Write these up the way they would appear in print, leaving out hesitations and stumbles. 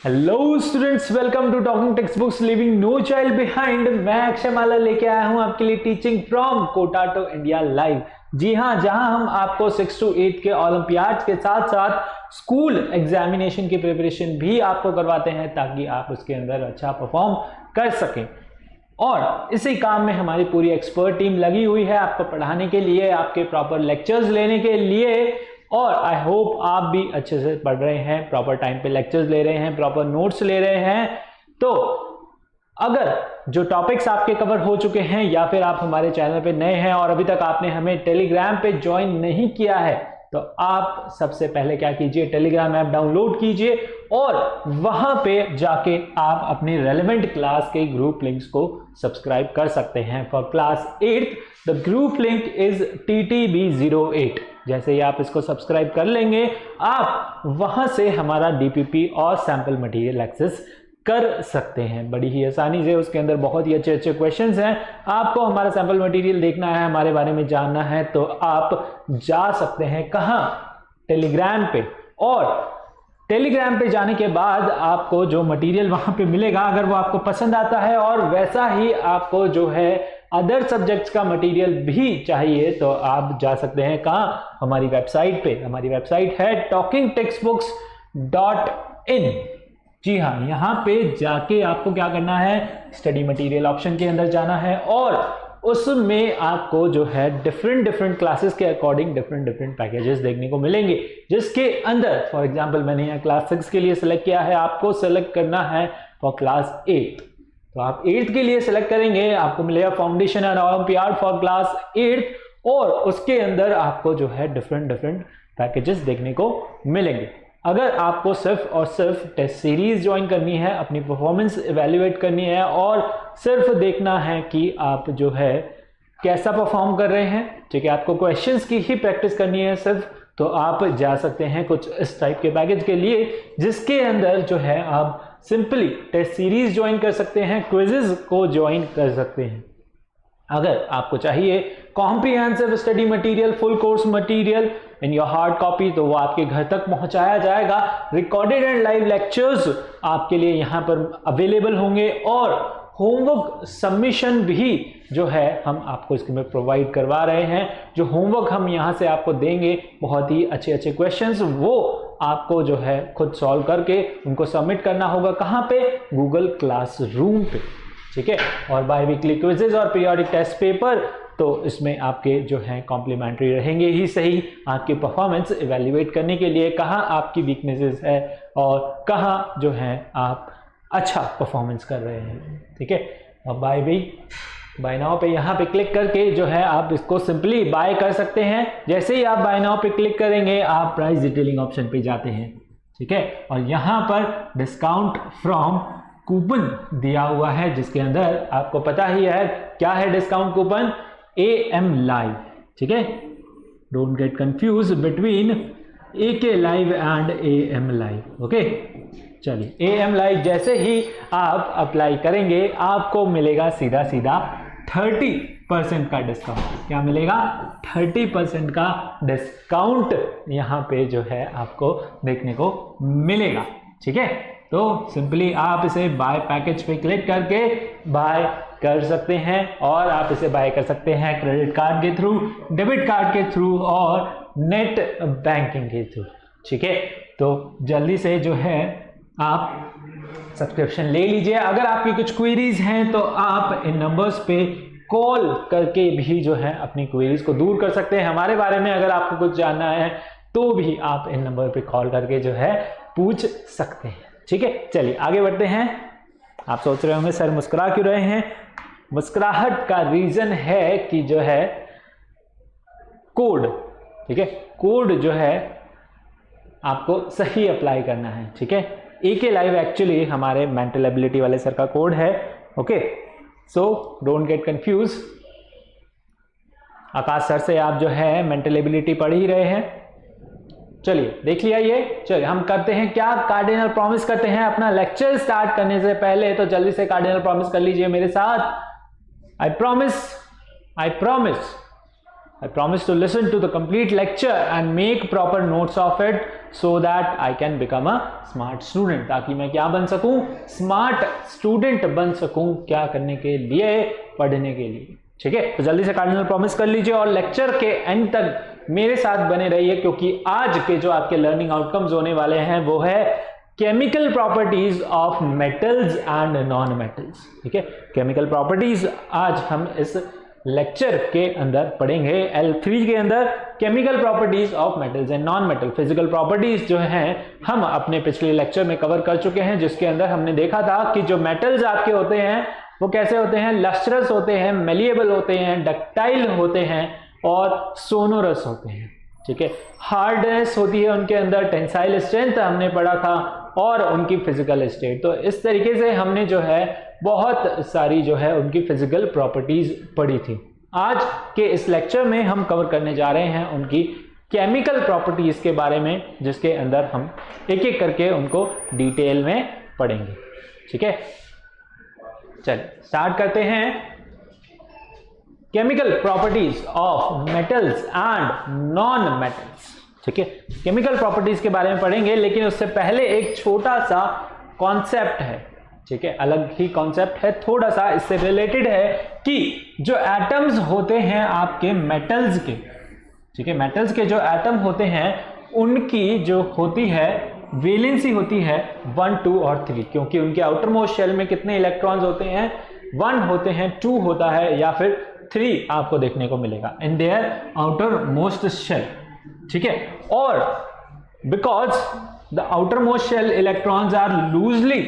Hello students, welcome to talking text books leaving no child behind. मैं अक्षय माला लेके आया हूं आपके लिए teaching from Kota to India live. जी हां, जहां हम आपको 6 to 8 के ओलंपियाड्स के साथ साथ स्कूल एग्जामिनेशन की प्रिपरेशन भी आपको करवाते हैं ताकि आप उसके अंदर अच्छा परफॉर्म कर सकें। और इसी काम में हमारी पूरी एक्सपर्ट टीम लगी हुई है आपको पढ़ाने के लिए, आपके प्रॉपर लेक्चर्स लेने के लिए। और आई होप आप भी अच्छे से पढ़ रहे हैं, प्रॉपर टाइम पे लेक्चर्स ले रहे हैं, प्रॉपर नोट्स ले रहे हैं। तो अगर जो टॉपिक्स आपके कवर हो चुके हैं या फिर आप हमारे चैनल पे नए हैं और अभी तक आपने हमें टेलीग्राम पे ज्वाइन नहीं किया है तो आप सबसे पहले क्या कीजिए, टेलीग्राम ऐप डाउनलोड कीजिए और वहां पे जाके आप अपनी रेलेवेंट क्लास के ग्रुप लिंक्स को सब्सक्राइब कर सकते हैं। For class 8 the group link is TTB08। जैसे ही आप इसको सब्सक्राइब कर लेंगे आप वहां से हमारा DPP और सैंपल मटेरियल एक्सेस कर सकते हैं बड़ी ही आसानी से। उसके अंदर बहुत ही अच्छे अच्छे क्वेश्चंस हैं। आपको हमारा सैंपल मटेरियल देखना है, हमारे बारे में जानना है तो आप जा सकते हैं कहां, टेलीग्राम पे। और टेलीग्राम पे जाने के बाद आपको जो मटेरियल वहां पे मिलेगा, अगर वो आपको पसंद आता है और वैसा ही आपको जो है अदर सब्जेक्ट्स का मटेरियल भी चाहिए तो आप जा सकते हैं कहां, हमारी वेबसाइट पे। हमारी वेबसाइट है talkingtextbooks.in। जी हाँ, यहाँ पे जाके आपको क्या करना है, स्टडी मटेरियल ऑप्शन के अंदर जाना है और उसमें आपको जो है डिफरेंट क्लासेस के अकॉर्डिंग डिफरेंट पैकेजेस देखने को मिलेंगे, जिसके अंदर फॉर एग्जांपल मैंने यहाँ क्लास 6 के लिए सिलेक्ट किया है, आपको सिलेक्ट करना है फॉर क्लास 8। तो आप 8th के लिए सिलेक्ट करेंगे, आपको मिलेगा foundation and olympiad for class 8 और उसके अंदर आपको जो है डिफरेंट पैकेजेस देखने को मिलेंगे। अगर आपको सिर्फ और सिर्फ टेस्ट सीरीज ज्वाइन करनी है, अपनी परफॉर्मेंस इवेल्युएट करनी है और सिर्फ देखना है कि आप जो है कैसा परफॉर्म कर रहे हैं, ठीक है, आपको क्वेश्चंस की ही प्रैक्टिस करनी है सिर्फ, तो आप जा सकते हैं कुछ इस टाइप के पैकेज के लिए जिसके अंदर जो है आप सिंपली टेस्ट सीरीज ज्वाइन कर सकते हैं, क्विजेज को ज्वाइन कर सकते हैं। अगर आपको चाहिए comprehensive study material, full course material in your hard copy तो वो आपके घर तक पहुंचाया जाएगा। रिकॉर्डेड एंड लाइव लेक्चर्स आपके लिए यहाँ पर अवेलेबल होंगे और होमवर्क सबमिशन भी जो है हम आपको इसमें प्रोवाइड करवा रहे हैं। जो होमवर्क हम यहाँ से आपको देंगे, बहुत ही अच्छे अच्छे क्वेश्चंस, वो आपको जो है खुद सॉल्व करके उनको सबमिट करना होगा कहाँ पे, गूगल क्लासरूम पे, ठीक है। और बाय वीकली क्विजेज और पीरियोडिक टेस्ट पेपर तो इसमें आपके जो है कॉम्प्लीमेंट्री रहेंगे ही सही, आपकी परफॉर्मेंस इवेल्युएट करने के लिए कहाँ आपकी वीकनेसेस है और कहाँ जो है आप अच्छा परफॉर्मेंस कर रहे हैं, ठीक है। और बाय नाउ पे यहाँ पे क्लिक करके जो है आप इसको सिंपली बाय कर सकते हैं। जैसे ही आप बाय नाउ पे क्लिक करेंगे आप प्राइस डिटेलिंग ऑप्शन पे जाते हैं, ठीक है, और यहाँ पर डिस्काउंट फ्रॉम कूपन दिया हुआ है जिसके अंदर आपको पता ही है क्या है डिस्काउंट कूपन, AM लाइव, ठीक है। Don't get confuse between AK live and AM live, okay. चलिए, AM लाइव जैसे ही आप अप्लाई करेंगे आपको मिलेगा सीधा 30% का डिस्काउंट। क्या मिलेगा, 30% का डिस्काउंट यहाँ पे जो है आपको देखने को मिलेगा, ठीक है। तो सिंपली आप इसे बाय पैकेज पे क्लिक करके बाय कर सकते हैं और आप इसे बाय कर सकते हैं क्रेडिट कार्ड के थ्रू, डेबिट कार्ड के थ्रू और नेट बैंकिंग के थ्रू, ठीक है। तो जल्दी से जो है आप सब्सक्रिप्शन ले लीजिए। अगर आपकी कुछ क्वेरीज हैं तो आप इन नंबर्स पे कॉल करके भी जो है अपनी क्वेरीज को दूर कर सकते हैं। हमारे बारे में अगर आपको कुछ जानना है तो भी आप इन नंबर पे कॉल करके जो है पूछ सकते हैं, ठीक है। चलिए आगे बढ़ते हैं। आप सोच रहे होंगे सर मुस्कुरा क्यों रहे हैं, मुस्कुराहट का रीजन है कि जो है कोड, ठीक है, कोड जो है आपको सही अप्लाई करना है, ठीक है। AK लाइव एक्चुअली हमारे मेंटल एबिलिटी वाले सर का कोड है, okay. So don't get confuse. Akash sir से आप जो है मेंटल एबिलिटी पढ़ ही रहे हैं। चलिए देख लिया ये। चलिए हम करते हैं क्या, कार्डिनल प्रॉमिस करते हैं अपना लेक्चर स्टार्ट करने से पहले। तो जल्दी से कार्डिनल प्रॉमिस कर लीजिए मेरे साथ। आई promise to listen to the complete lecture and make proper notes of it so that I can become a smart student, ताकि मैं क्या बन सकूं, स्मार्ट स्टूडेंट बन सकूं, क्या करने के लिए, पढ़ने के लिए। ठीक है, तो जल्दी से कार्डिनल प्रॉमिस कर लीजिए और लेक्चर के एंड तक मेरे साथ बने रहिए, क्योंकि आज के जो आपके लर्निंग आउटकम्स होने वाले हैं वो है chemical properties of metals and non metals. ठीक है, केमिकल प्रॉपर्टीज आज हम इस लेक्चर के अंदर पढ़ेंगे। L3 के अंदर chemical properties of metals and non metal. Physical properties जो हैं हम अपने पिछले लेक्चर में कवर कर चुके हैं, जिसके अंदर हमने देखा था कि जो मेटल्स आपके होते हैं वो कैसे होते हैं, लस्ट्रस होते हैं, मेलिएबल होते हैं, डक्टाइल होते हैं और सोनोरस होते हैं। ठीक है, हार्डनेस होती है उनके अंदर, टेंसाइल स्ट्रेंथ हमने पढ़ा था और उनकी फिजिकल स्टेट। तो इस तरीके से हमने जो है बहुत सारी जो है उनकी फिजिकल प्रॉपर्टीज पढ़ी थी। आज के इस लेक्चर में हम कवर करने जा रहे हैं उनकी केमिकल प्रॉपर्टीज के बारे में, जिसके अंदर हम एक एक करके उनको डिटेल में पढ़ेंगे। ठीक है, चलिए स्टार्ट करते हैं। Chemical properties of metals and non metals. ठीक है, केमिकल प्रॉपर्टीज के बारे में पढ़ेंगे, लेकिन उससे पहले एक छोटा सा कॉन्सेप्ट है। ठीक है, अलग ही कॉन्सेप्ट है, थोड़ा सा इससे रिलेटेड है कि जो एटम्स होते हैं आपके मेटल्स के, ठीक है, मेटल्स के जो एटम होते हैं उनकी जो होती है वैलेंसी होती है 1, 2 और 3, क्योंकि उनके आउटर मोस्ट शेल में कितने इलेक्ट्रॉन्स होते हैं, 1 होते हैं, 2 होता है या फिर 3 आपको देखने को मिलेगा in their outermost shell. ठीक है, और because the outermost shell electrons are loosely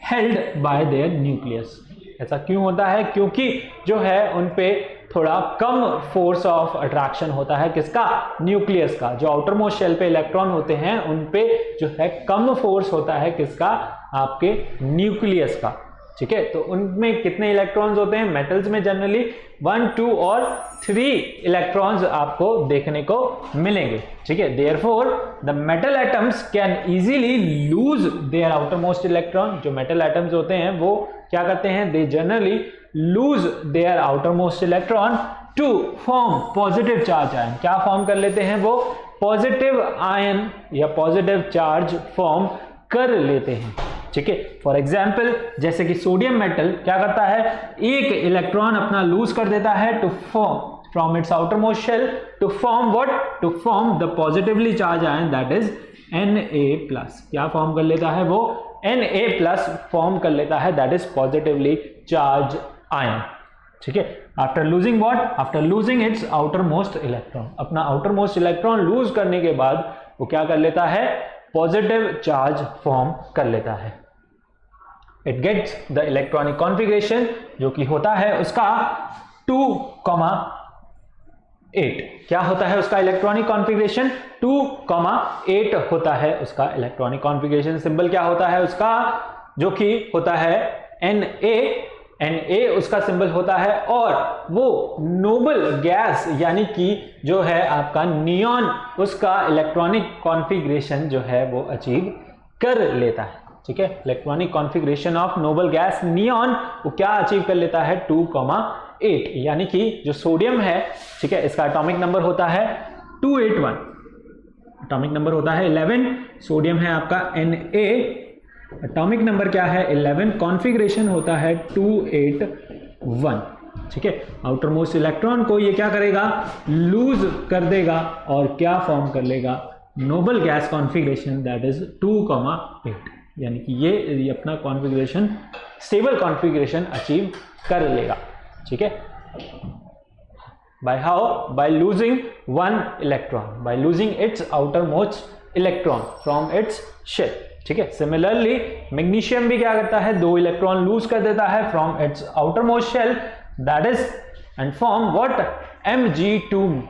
held by their nucleus. ऐसा क्यों होता है, क्योंकि जो है उन पे थोड़ा कम फोर्स ऑफ अट्रैक्शन होता है, किसका, न्यूक्लियस का। जो आउटर मोस्ट शेल पे इलेक्ट्रॉन होते हैं उन पे जो है कम फोर्स होता है, किसका, आपके न्यूक्लियस का। ठीक है, तो उनमें कितने इलेक्ट्रॉन्स होते हैं, मेटल्स में जनरली 1, 2 और 3 इलेक्ट्रॉन्स आपको देखने को मिलेंगे। ठीक है, therefore the metal atoms can easily lose their outermost electron. जो मेटल एटम्स होते हैं वो क्या करते हैं, they generally lose their outermost electron to form positive charge ion. क्या फॉर्म कर लेते हैं वो, पॉजिटिव आयन या पॉजिटिव चार्ज फॉर्म कर लेते हैं। ठीक है, फॉर एग्जाम्पल जैसे कि सोडियम मेटल क्या करता है, एक इलेक्ट्रॉन अपना लूज कर देता है to form from its outermost shell to form what, to form the positively charge ion that is Na+। क्या फॉर्म कर लेता है वो, Na+ फॉर्म कर लेता है, that is positively charge ion. ठीक है, after losing what, after losing its outermost electron. अपना आउटर मोस्ट इलेक्ट्रॉन लूज करने के बाद वो क्या कर लेता है, पॉजिटिव चार्ज फॉर्म कर लेता है। It gets the electronic configuration जो कि होता है उसका 2,8। क्या होता है उसका इलेक्ट्रॉनिक कॉन्फ़िगरेशन, 2,8 होता है उसका इलेक्ट्रॉनिक कॉन्फ़िगरेशन। सिंबल क्या होता है उसका, जो कि होता है Na उसका सिंबल होता है, और वो नोबल गैस यानी कि जो है आपका नियॉन, उसका इलेक्ट्रॉनिक कॉन्फ़िगरेशन जो है वो अचीव कर लेता है। ठीक है, electronic configuration of noble gas neon वो क्या अचीव कर लेता है, 2,8, यानी कि जो सोडियम है, ठीक है, इसका एटॉमिक नंबर होता है 281, एटॉमिक नंबर होता है 11, सोडियम है आपका Na, एटॉमिक नंबर क्या है 11, कॉन्फ़िगरेशन होता है 281। ठीक है, आउटर मोस्ट इलेक्ट्रॉन को ये क्या करेगा, लूज कर देगा और क्या फॉर्म कर लेगा, noble gas configuration that is 2,8, यानी कि ये अपना कॉन्फ़िगरेशन, स्टेबल कॉन्फ़िगरेशन अचीव कर लेगा। ठीक है, by how, by losing 1 electron, by losing its outermost electron from its shell. ठीक है, सिमिलरली मैग्नीशियम भी क्या करता है, 2 इलेक्ट्रॉन लूज कर देता है from its outermost shell that is and form what, Mg2+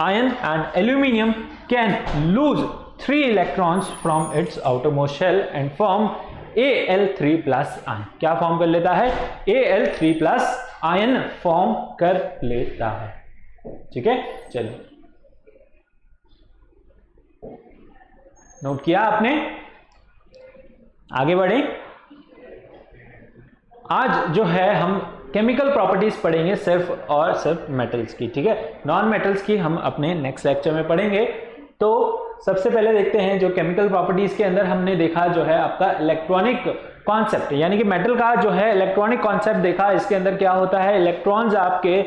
ion, and aluminium can lose 3 electrons from its outermost shell and form Al3+ ion. क्या फॉर्म कर लेता है, Al3+ आयन फॉर्म कर लेता है। ठीक है, चलिए नोट किया आपने, आगे बढ़े। आज जो है हम केमिकल प्रॉपर्टीज पढ़ेंगे सिर्फ और सिर्फ मेटल्स की। ठीक है, नॉन मेटल्स की हम अपने नेक्स्ट लेक्चर में पढ़ेंगे। तो सबसे पहले देखते हैं जो केमिकल प्रॉपर्टीज के अंदर हमने देखा जो है आपका इलेक्ट्रॉनिक कॉन्सेप्ट, यानी कि मेटल का जो है इलेक्ट्रॉनिक कॉन्सेप्ट देखा। इसके अंदर क्या होता है, इलेक्ट्रॉन्स आपके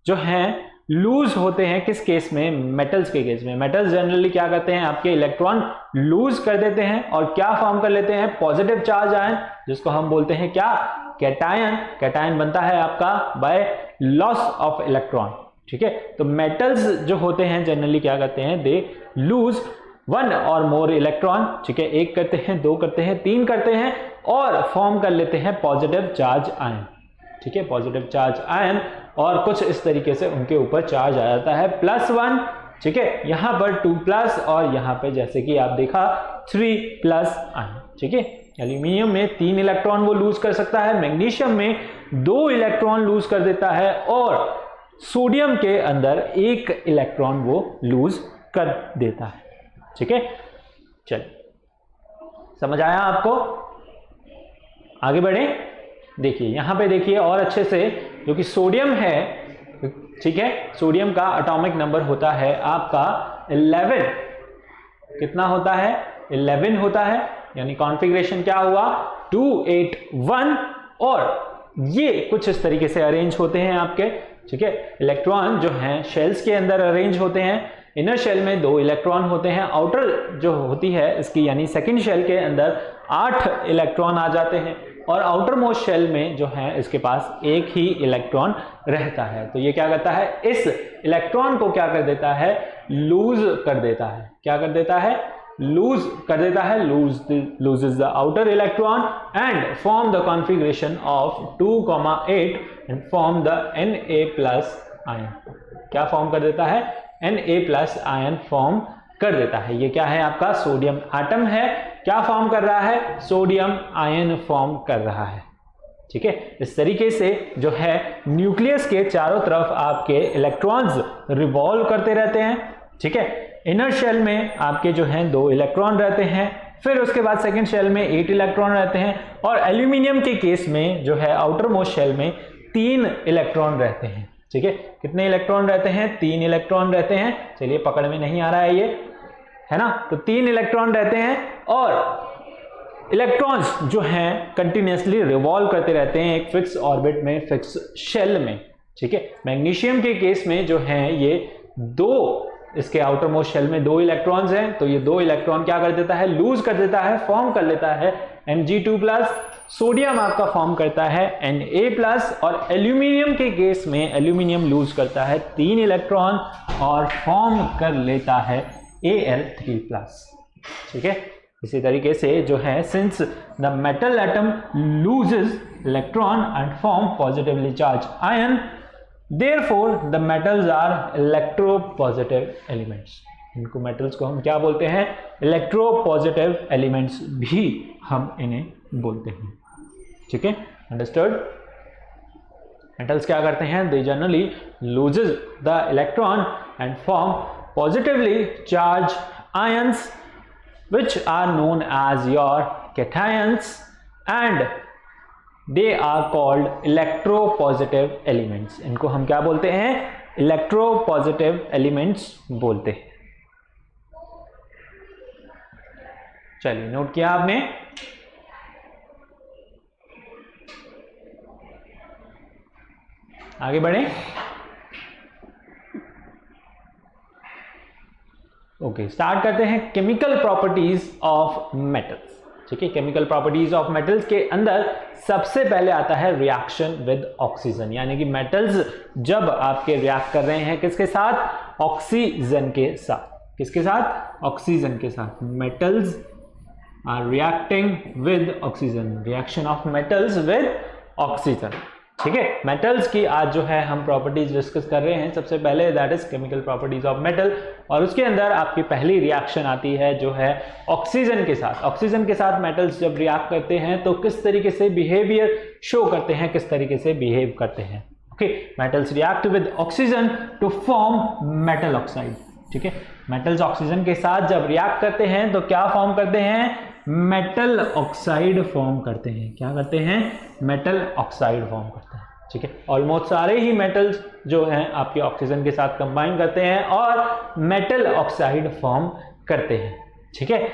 जो हैं लूज होते हैं। किस केस में, मेटल्स के केस में। मेटल्स जनरली क्या करते हैं, आपके इलेक्ट्रॉन लूज कर देते हैं और क्या फॉर्म कर लेते हैं, पॉजिटिव चार्ज आयन, जिसको हम बोलते हैं क्या, कैटायन। कैटायन बनता है आपका बाय लॉस ऑफ इलेक्ट्रॉन। ठीक है, तो मेटल्स जो होते हैं जनरली क्या करते हैं, दे लूज वन और मोर इलेक्ट्रॉन। ठीक है, एक करते हैं, दो करते हैं, तीन करते हैं और फॉर्म कर लेते हैं पॉजिटिव चार्ज आयन। ठीक है, पॉजिटिव चार्ज आयन, और कुछ इस तरीके से उनके ऊपर चार्ज आ जाता है +1। ठीक है, यहां पर 2+ और यहां पे जैसे कि आप देखा 3+ आयन। ठीक है, एल्यूमिनियम में 3 इलेक्ट्रॉन वो लूज कर सकता है, मैग्नीशियम में 2 इलेक्ट्रॉन लूज कर देता है और सोडियम के अंदर 1 इलेक्ट्रॉन वो लूज कर देता है। ठीक है, चलिए समझ आया आपको, आगे बढ़े। देखिए यहां पे देखिए और अच्छे से, जो कि सोडियम है, ठीक है, सोडियम का एटॉमिक नंबर होता है आपका 11। कितना होता है, 11 होता है, यानी कॉन्फ़िगरेशन क्या हुआ, 281। और ये कुछ इस तरीके से अरेंज होते हैं आपके। ठीक है, इलेक्ट्रॉन जो हैं शेल्स के अंदर अरेंज होते हैं। इनर शेल में 2 इलेक्ट्रॉन होते हैं, आउटर जो होती है इसकी यानी सेकंड शेल के अंदर 8 इलेक्ट्रॉन आ जाते हैं, और आउटर मोस्ट शेल में जो है इसके पास 1 ही इलेक्ट्रॉन रहता है। तो ये क्या करता है, इस इलेक्ट्रॉन को क्या कर देता है, लूज कर देता है। क्या कर देता है, लूज कर देता है, loses the outer electron and form the configuration of 2,8 and form the Na+ ion। क्या फॉर्म कर देता है, Na+ आयन फॉर्म कर देता है। ये क्या है, आपका सोडियम एटम है, क्या फॉर्म कर रहा है, सोडियम आयन फॉर्म कर रहा है। ठीक है, इस तरीके से जो है न्यूक्लियस के चारों तरफ आपके इलेक्ट्रॉन्स रिवॉल्व करते रहते हैं। ठीक है, इनर शेल में आपके जो हैं 2 इलेक्ट्रॉन रहते हैं, फिर उसके बाद सेकंड शेल में 8 इलेक्ट्रॉन रहते हैं, और एल्यूमिनियम के केस में जो है आउटर मोस्ट शेल में 3 इलेक्ट्रॉन रहते हैं। ठीक है, कितने इलेक्ट्रॉन रहते हैं, 3 इलेक्ट्रॉन रहते हैं। चलिए पकड़ में नहीं आ रहा है ये, है ना, तो 3 इलेक्ट्रॉन रहते हैं और इलेक्ट्रॉन्स जो हैं कंटिन्यूसली रिवॉल्व करते रहते हैं एक फिक्स ऑर्बिट में, फिक्स शेल में। ठीक है, मैग्नीशियम के केस में जो हैं ये 2, इसके आउटर मोस्ट शेल में 2 इलेक्ट्रॉन्स हैं, तो ये 2 इलेक्ट्रॉन क्या कर देता है, लूज कर देता है, फॉर्म कर लेता है Mg2+। सोडियम आपका फॉर्म करता है Na+, और एल्यूमिनियम के केस में एल्यूमिनियम लूज करता है 3 इलेक्ट्रॉन और फॉर्म कर लेता है Al3+। ठीक है, इसी तरीके से जो है since the metal atom loses electron and form positively charge ion, therefore the metals are electropositive elements। इनको मेटल्स को हम क्या बोलते हैं, इलेक्ट्रोपॉजिटिव एलिमेंट्स भी हम इन्हें बोलते हैं। ठीक है, अंडरस्टूड। मेटल्स क्या करते हैं, they generally loses the electron and form positively charge ions which are known as your cations and they are called electropositive elements। इनको हम क्या बोलते हैं, इलेक्ट्रोपॉजिटिव एलिमेंट्स बोलते हैं। चलिए नोट किया आपने। आगे बढ़े। ओके, स्टार्ट करते हैं केमिकल प्रॉपर्टीज ऑफ मेटल्स। ठीक है, केमिकल प्रॉपर्टीज ऑफ मेटल्स के अंदर सबसे पहले आता है रिएक्शन विद ऑक्सीजन, यानी कि मेटल्स जब आपके रिएक्ट कर रहे हैं किसके साथ, ऑक्सीजन के साथ। किसके साथ, ऑक्सीजन के साथ। Metals are reacting with oxygen, reaction of metals with oxygen. ठीक है, मेटल्स की आज जो है हम प्रॉपर्टीज डिस्कस कर रहे हैं। सबसे पहले that is chemical properties of metal, और उसके अंदर आपकी पहली रिएक्शन आती है जो है ऑक्सीजन के साथ। ऑक्सीजन के साथ मेटल्स जब रिएक्ट करते हैं तो किस तरीके से बिहेवियर शो करते हैं, किस तरीके से बिहेव करते हैं। Okay, metals react with oxygen to form metal oxide. ठीक है, मेटल्स ऑक्सीजन के साथ जब रिएक्ट करते हैं तो क्या फॉर्म करते हैं, मेटल ऑक्साइड फॉर्म करते हैं। क्या करते हैं, मेटल ऑक्साइड फॉर्म करते हैं। ठीक है, ऑलमोस्ट सारे ही मेटल्स जो हैं आपके ऑक्सीजन के साथ कंबाइन करते हैं और मेटल ऑक्साइड फॉर्म करते हैं, ठीक है।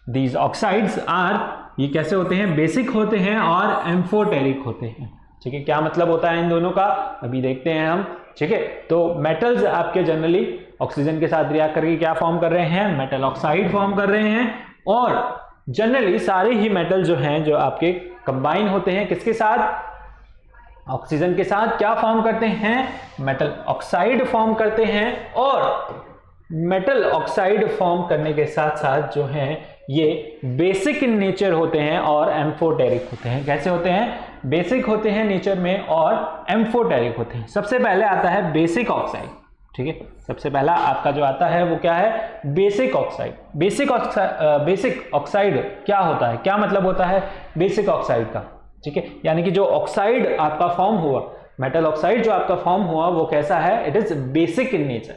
दीज ऑक्साइड्स आर, ये कैसे होते हैं, बेसिक होते हैं और एम्फोटेरिक होते हैं, ठीक है। क्या मतलब होता है इन दोनों का, अभी देखते हैं हम, ठीक है। तो मेटल्स आपके जनरली ऑक्सीजन के साथ रिएक्ट करके क्या फॉर्म कर रहे हैं, मेटल ऑक्साइड फॉर्म कर रहे हैं। और जनरली सारे ही मेटल जो हैं जो आपके कंबाइन होते हैं किसके साथ, ऑक्सीजन के साथ, क्या फॉर्म करते हैं, मेटल ऑक्साइड फॉर्म करते हैं। और मेटल ऑक्साइड फॉर्म करने के साथ साथ जो हैं ये बेसिक इन नेचर होते हैं और एम्फोटेरिक होते हैं। कैसे होते हैं, बेसिक होते हैं नेचर में और एम्फोटेरिक होते हैं। सबसे पहले आता है बेसिक ऑक्साइड, ठीक है। सबसे पहला आपका जो आता है वो क्या है, बेसिक ऑक्साइड। बेसिक ऑक्साइड क्या होता है, क्या मतलब होता है बेसिक ऑक्साइड का, ठीक है। यानी कि जो ऑक्साइड आपका फॉर्म हुआ, मेटल ऑक्साइड जो आपका फॉर्म हुआ वो कैसा है, it is basic in nature,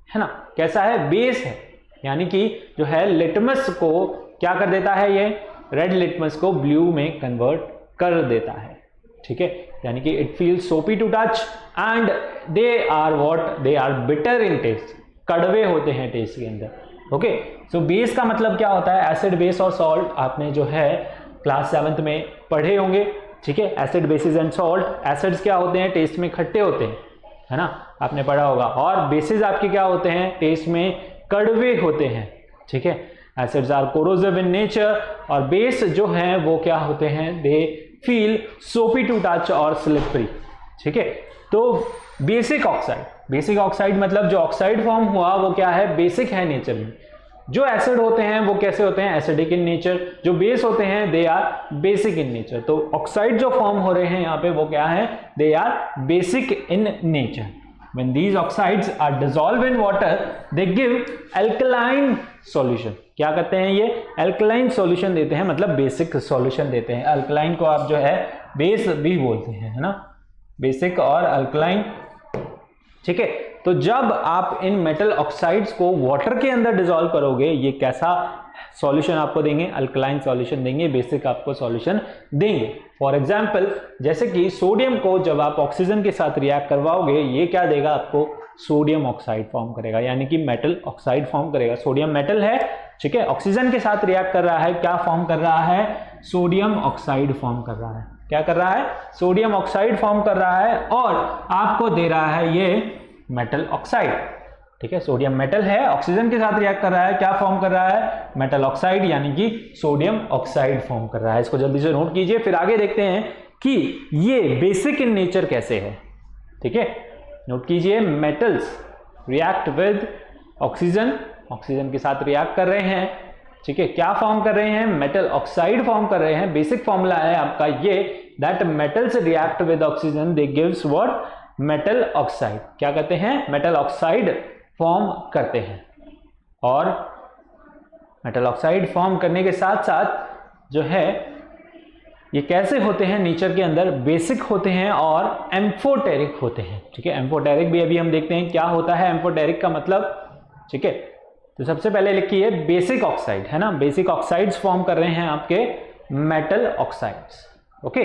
है ना। कैसा है, बेस है, यानी कि जो है लिटमस को क्या कर देता है, ये रेड लिटमस को ब्लू में कन्वर्ट कर देता है, ठीक है। यानी कि it feels soapy to touch and they are what, they are bitter in taste, कड़वे होते हैं टेस्ट के अंदर, ओके। सो बेस का मतलब क्या होता है, एसिड बेस और सॉल्ट आपने जो है क्लास 7th में पढ़े होंगे, ठीक है। Acid basis and salt, acids क्या होते हैं, टेस्ट में खट्टे होते हैं, है ना, आपने पढ़ा होगा। और बेसिस आपके क्या होते हैं, टेस्ट में कड़वे होते हैं, ठीक है। Acids are corrosive in nature और बेस जो हैं वो क्या होते हैं, they feel soapy to touch और स्लिपरी, ठीक है। तो बेसिक ऑक्साइड मतलब जो ऑक्साइड फॉर्म हुआ वो क्या है, बेसिक है नेचर में। जो एसिड होते हैं वो कैसे होते हैं, एसिडिक इन नेचर। जो बेस होते हैं they are basic in nature. तो ऑक्साइड जो फॉर्म हो रहे हैं यहाँ पे वो क्या है, they are basic in nature. When these oxides are dissolved in water, they give alkaline solution. क्या करते हैं ये, alkaline solution देते हैं, मतलब बेसिक solution देते हैं। alkaline को आप जो है बेस भी बोलते हैं, है ना, बेसिक और alkaline, ठीक है। तो जब आप इन मेटल ऑक्साइड्स को वाटर के अंदर डिसॉल्व करोगे, ये कैसा सॉल्यूशन आपको देंगे, अल्कलाइन सॉल्यूशन देंगे, बेसिक आपको सॉल्यूशन देंगे। फॉर एग्जांपल जैसे कि सोडियम को जब आप ऑक्सीजन के साथ रिएक्ट करवाओगे, ये क्या देगा आपको, सोडियम ऑक्साइड फॉर्म करेगा, यानी कि मेटल ऑक्साइड फॉर्म करेगा। सोडियम मेटल है, ठीक है, ऑक्सीजन के साथ रिएक्ट कर रहा है, क्या फॉर्म कर रहा है, सोडियम ऑक्साइड फॉर्म कर रहा है। क्या कर रहा है, सोडियम ऑक्साइड फॉर्म कर रहा है और आपको दे रहा है ये मेटल ऑक्साइड, ठीक है। सोडियम मेटल है, ऑक्सीजन के साथ रिएक्ट कर रहा है, क्या फॉर्म कर रहा है, मेटल ऑक्साइड, यानी कि सोडियम ऑक्साइड फॉर्म कर रहा है। इसको जल्दी से नोट कीजिए, फिर आगे देखते हैं कि ये बेसिक इन नेचर कैसे है, ठीक है। नोट कीजिए, metals react with oxygen, oxygen के साथ रिएक्ट कर रहे हैं, ठीक है। क्या फॉर्म कर रहे हैं, मेटल ऑक्साइड फॉर्म कर रहे हैं। बेसिक फॉर्मूला है आपका ये, that metals react with oxygen, they gives what, metal oxide. क्या कहते हैं, मेटल ऑक्साइड फॉर्म करते हैं। और मेटल ऑक्साइड फॉर्म करने के साथ साथ जो है ये कैसे होते हैं नेचर के अंदर, बेसिक होते हैं और एम्फोटेरिक होते हैं, ठीक है। एम्फोटेरिक भी अभी हम देखते हैं क्या होता है एम्फोटेरिक का मतलब, ठीक है। तो सबसे पहले लिखिए बेसिक ऑक्साइड, है ना, बेसिक ऑक्साइड्स फॉर्म कर रहे हैं आपके मेटल ऑक्साइड्स, ओके।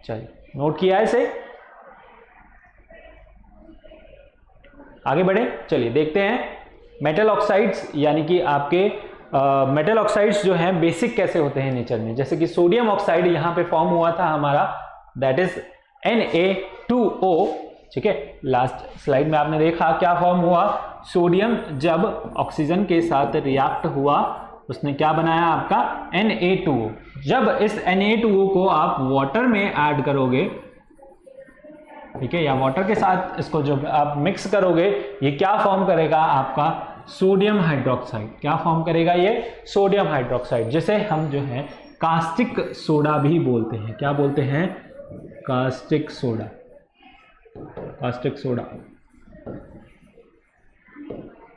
चलिए नोट किया है इसे, आगे बढ़े, चलिए देखते हैं मेटल ऑक्साइड्स, यानी कि आपके मेटल ऑक्साइड्स जो हैं बेसिक कैसे होते हैं नेचर में। जैसे कि सोडियम ऑक्साइड यहाँ पे फॉर्म हुआ था हमारा, दैट इज Na2O, ठीक है। लास्ट स्लाइड में आपने देखा क्या फॉर्म हुआ, सोडियम जब ऑक्सीजन के साथ रिएक्ट हुआ उसने क्या बनाया आपका Na2O। जब इस Na2O को आप वाटर में ऐड करोगे, ठीक है, या वाटर के साथ इसको जब आप मिक्स करोगे, ये क्या फॉर्म करेगा आपका, सोडियम हाइड्रोक्साइड। क्या फॉर्म करेगा ये, सोडियम हाइड्रोक्साइड, जिसे हम जो है कास्टिक सोडा भी बोलते हैं। क्या बोलते हैं, caustic soda, caustic soda,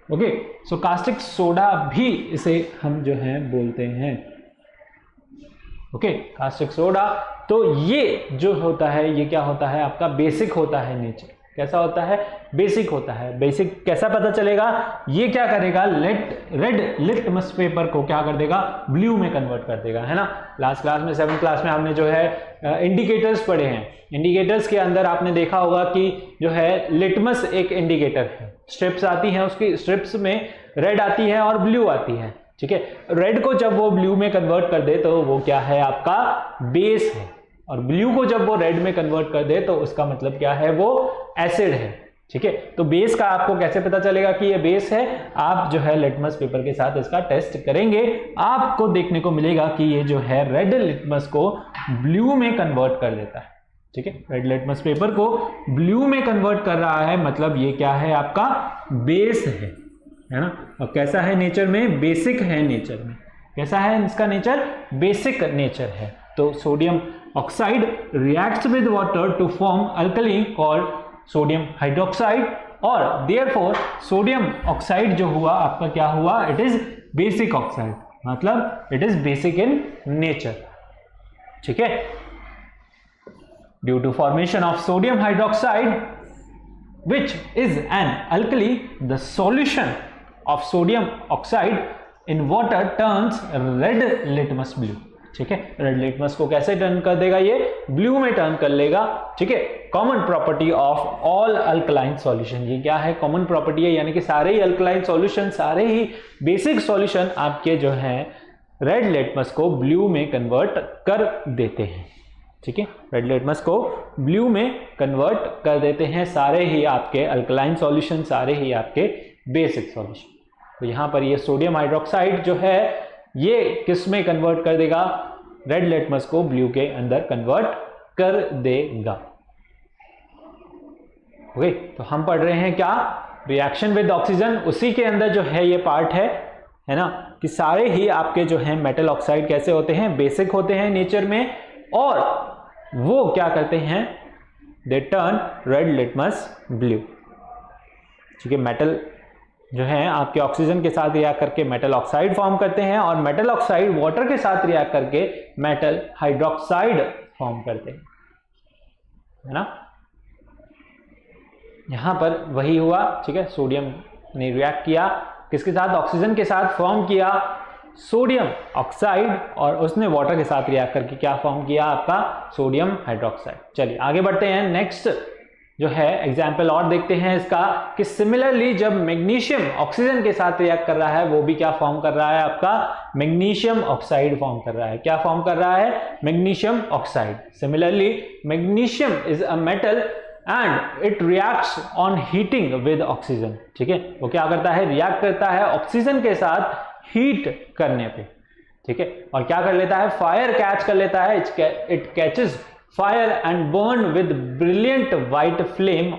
okay. So caustic soda भी इसे हम जो है बोलते हैं, ओके, कास्टिक सोडा। तो ये जो होता है ये क्या होता है आपका, बेसिक होता है नेचर। कैसा होता है, बेसिक होता है। बेसिक कैसा पता चलेगा, ये क्या करेगा, रेड लिटमस पेपर को क्या कर देगा, ब्लू में कन्वर्ट कर देगा, है ना। लास्ट क्लास में 7th क्लास में हमने जो है इंडिकेटर्स पढ़े हैं। इंडिकेटर्स के अंदर आपने देखा होगा कि जो है लिटमस एक इंडिकेटर है, स्ट्रिप्स आती हैं, उसकी स्ट्रिप्स में रेड आती है और ब्लू आती है, ठीक है। रेड को जब वो ब्लू में कन्वर्ट कर दे तो वो क्या है, आपका बेस है, और ब्लू को जब वो रेड में कन्वर्ट कर दे तो उसका मतलब क्या है, वो एसिड है, ठीक है। तो बेस का आपको कैसे पता चलेगा कि ये बेस है, आप जो है लिटमस पेपर के साथ इसका टेस्ट करेंगे, आपको देखने को मिलेगा कि ये जो है रेड लिटमस को ब्लू में कन्वर्ट कर देता है, ठीक है। रेड लिटमस पेपर को ब्लू में कन्वर्ट कर रहा है, मतलब ये क्या है, आपका बेस है ना। और कैसा है नेचर में, बेसिक है नेचर में। कैसा है इसका नेचर, बेसिक नेचर है। तो sodium oxide reacts with water to form alkali called sodium hydroxide, और देयरफॉर सोडियम ऑक्साइड जो हुआ आपका क्या हुआ, इट इज बेसिक ऑक्साइड, मतलब it is basic in nature, ठीक है। Due to formation of sodium hydroxide which is an alkali, the solution of sodium oxide in water turns red litmus blue, ठीक है। रेड लिटमस को कैसे turn कर देगा, ये ब्लू में टर्न कर लेगा, ठीक है। Common property of all alkaline solution, ये क्या है, कॉमन प्रॉपर्टी है, यानी कि सारे ही अल्कलाइन सॉल्यूशन, सारे ही बेसिक सॉल्यूशन आपके जो है रेड लिटमस को ब्लू में कन्वर्ट कर देते हैं, ठीक है। रेड लिटमस को ब्लू में कन्वर्ट कर देते हैं सारे ही आपके अल्कलाइन सॉल्यूशन, सारे ही आपके बेसिक सॉल्यूशन। तो यहाँ पर ये सोडियम हाइड्रोक्साइड जो है ये किस में कन्वर्ट कर देगा, रेड लिटमस को ब्लू के अंदर कन्वर्ट कर देगा। ओके, तो हम पढ़ रहे हैं क्या, रिएक्शन विद ऑक्सीजन, उसी के अंदर जो है ये पार्ट है ना, कि सारे ही आपके जो है मेटल ऑक्साइड कैसे होते हैं, बेसिक होते हैं नेचर में, और वो क्या करते हैं, they turn red litmus blue, ठीक है। मेटल जो है आपके ऑक्सीजन के साथ रिएक्ट करके मेटल ऑक्साइड फॉर्म करते हैं, और मेटल ऑक्साइड वाटर के साथ रिएक्ट करके मेटल हाइड्रोक्साइड फॉर्म करते हैं, है ना। यहां पर वही हुआ, ठीक है। सोडियम ने रिएक्ट किया किसके साथ, ऑक्सीजन के साथ, फॉर्म किया सोडियम ऑक्साइड, और उसने वाटर के साथ रिएक्ट करके क्या फॉर्म किया, आपका सोडियम हाइड्रोक्साइड। चलिए आगे बढ़ते हैं, नेक्स्ट जो है एग्जाम्पल और देखते हैं इसका, कि सिमिलरली जब मैग्नीशियम ऑक्सीजन के साथ रिएक्ट कर रहा है, वो भी क्या फॉर्म कर रहा है, आपका मैग्नीशियम ऑक्साइड फॉर्म कर रहा है। क्या फॉर्म कर रहा है, magnesium oxide. Similarly magnesium is a metal and it reacts on heating with oxygen, ठीक है। वो क्या करता है, रिएक्ट करता है ऑक्सीजन के साथ हीट करने पे, ठीक है। और क्या कर लेता है, फायर कैच कर लेता है, it catches fire and burn with brilliant white flame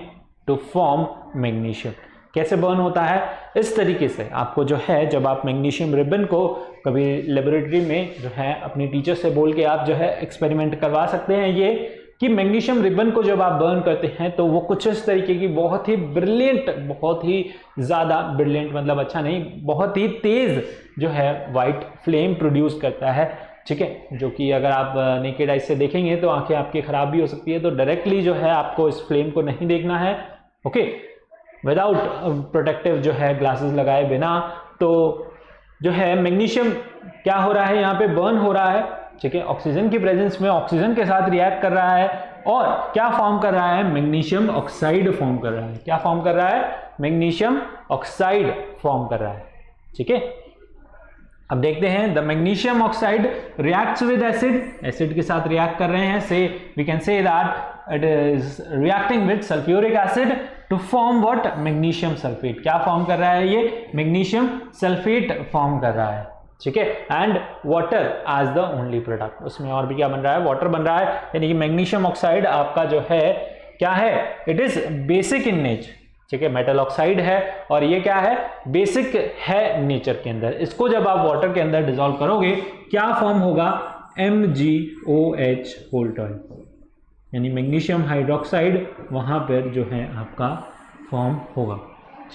to form magnesium. कैसे बर्न होता है, इस तरीके से आपको जो है, जब आप मैग्नीशियम रिबन को कभी लेबोरेटरी में जो है अपने टीचर से बोल के आप जो है एक्सपेरिमेंट करवा सकते हैं, ये कि मैग्नीशियम रिबन को जब आप बर्न करते हैं तो वो कुछ इस तरीके की बहुत ही ब्रिलियंट, बहुत ही ज़्यादा ब्रिलियंट मतलब अच्छा नहीं, बहुत ही तेज़ जो है वाइट फ्लेम प्रोड्यूस करता है, ठीक है। जो कि अगर आप नेकेड आइज से देखेंगे तो आंखें आपकी ख़राब भी हो सकती है, तो डायरेक्टली जो है आपको इस फ्लेम को नहीं देखना है, ओके, विदाउट प्रोटेक्टिव जो है ग्लासेस लगाए बिना। तो जो है मैग्नीशियम क्या हो रहा है, यहाँ पे बर्न हो रहा है, ठीक है। ऑक्सीजन की प्रेजेंस में ऑक्सीजन के साथ रिएक्ट कर रहा है, और क्या फॉर्म कर रहा है, मैग्नीशियम ऑक्साइड फॉर्म कर रहा है। क्या फॉर्म कर रहा है, मैग्नीशियम ऑक्साइड फॉर्म कर रहा है, ठीक है। अब देखते हैं, the magnesium oxide reacts with acid, acid के साथ रिएक्ट कर रहे हैं, से we can say that it is reacting with sulphuric acid to form what, magnesium sulphate. क्या फॉर्म कर रहा है, ये मैग्नीशियम सल्फेट फॉर्म कर रहा है, ठीक है। And water as the only product, उसमें और भी क्या बन रहा है, वाटर बन रहा है, यानी कि मैग्नीशियम ऑक्साइड आपका जो है क्या है, it is basic in nature, ठीक है। मेटल ऑक्साइड है और ये क्या है, बेसिक है नेचर के अंदर। इसको जब आप वाटर के अंदर डिसॉल्व करोगे क्या फॉर्म होगा, MgOH होल्टॉइन, यानी मैग्नीशियम हाइड्रोक्साइड वहां पर जो है आपका फॉर्म होगा,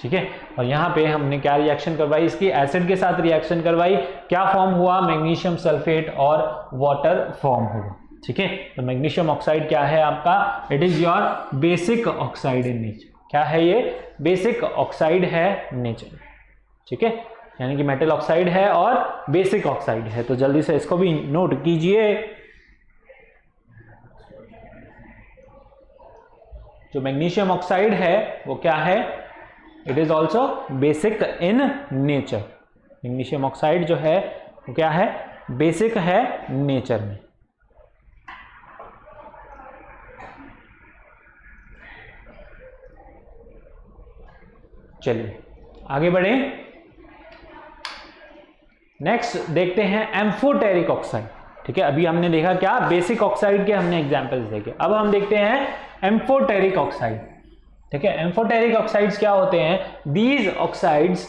ठीक है। और यहाँ पे हमने क्या रिएक्शन करवाई, इसकी एसिड के साथ रिएक्शन करवाई, क्या फॉर्म हुआ, मैग्नीशियम सल्फेट और वाटर फॉर्म हुआ, ठीक है। तो मैग्नीशियम ऑक्साइड क्या है आपका, it is your basic oxide in nature. क्या है ये, बेसिक ऑक्साइड है नेचर, ठीक है। यानी कि मेटल ऑक्साइड है और बेसिक ऑक्साइड है। तो जल्दी से इसको भी नोट कीजिए। जो मैग्नीशियम ऑक्साइड है वो क्या है, it is also basic in nature. Magnesium oxide जो है वो क्या है, बेसिक है नेचर में। चलिए आगे बढ़े, नेक्स्ट देखते हैं एम्फोटेरिक ऑक्साइड। ठीक है, अभी हमने देखा क्या, बेसिक ऑक्साइड के हमने एग्जांपल्स देखे, अब हम देखते हैं एम्फोटेरिक ऑक्साइड। ठीक है, एम्फोटेरिक ऑक्साइड्स क्या होते हैं, these oxides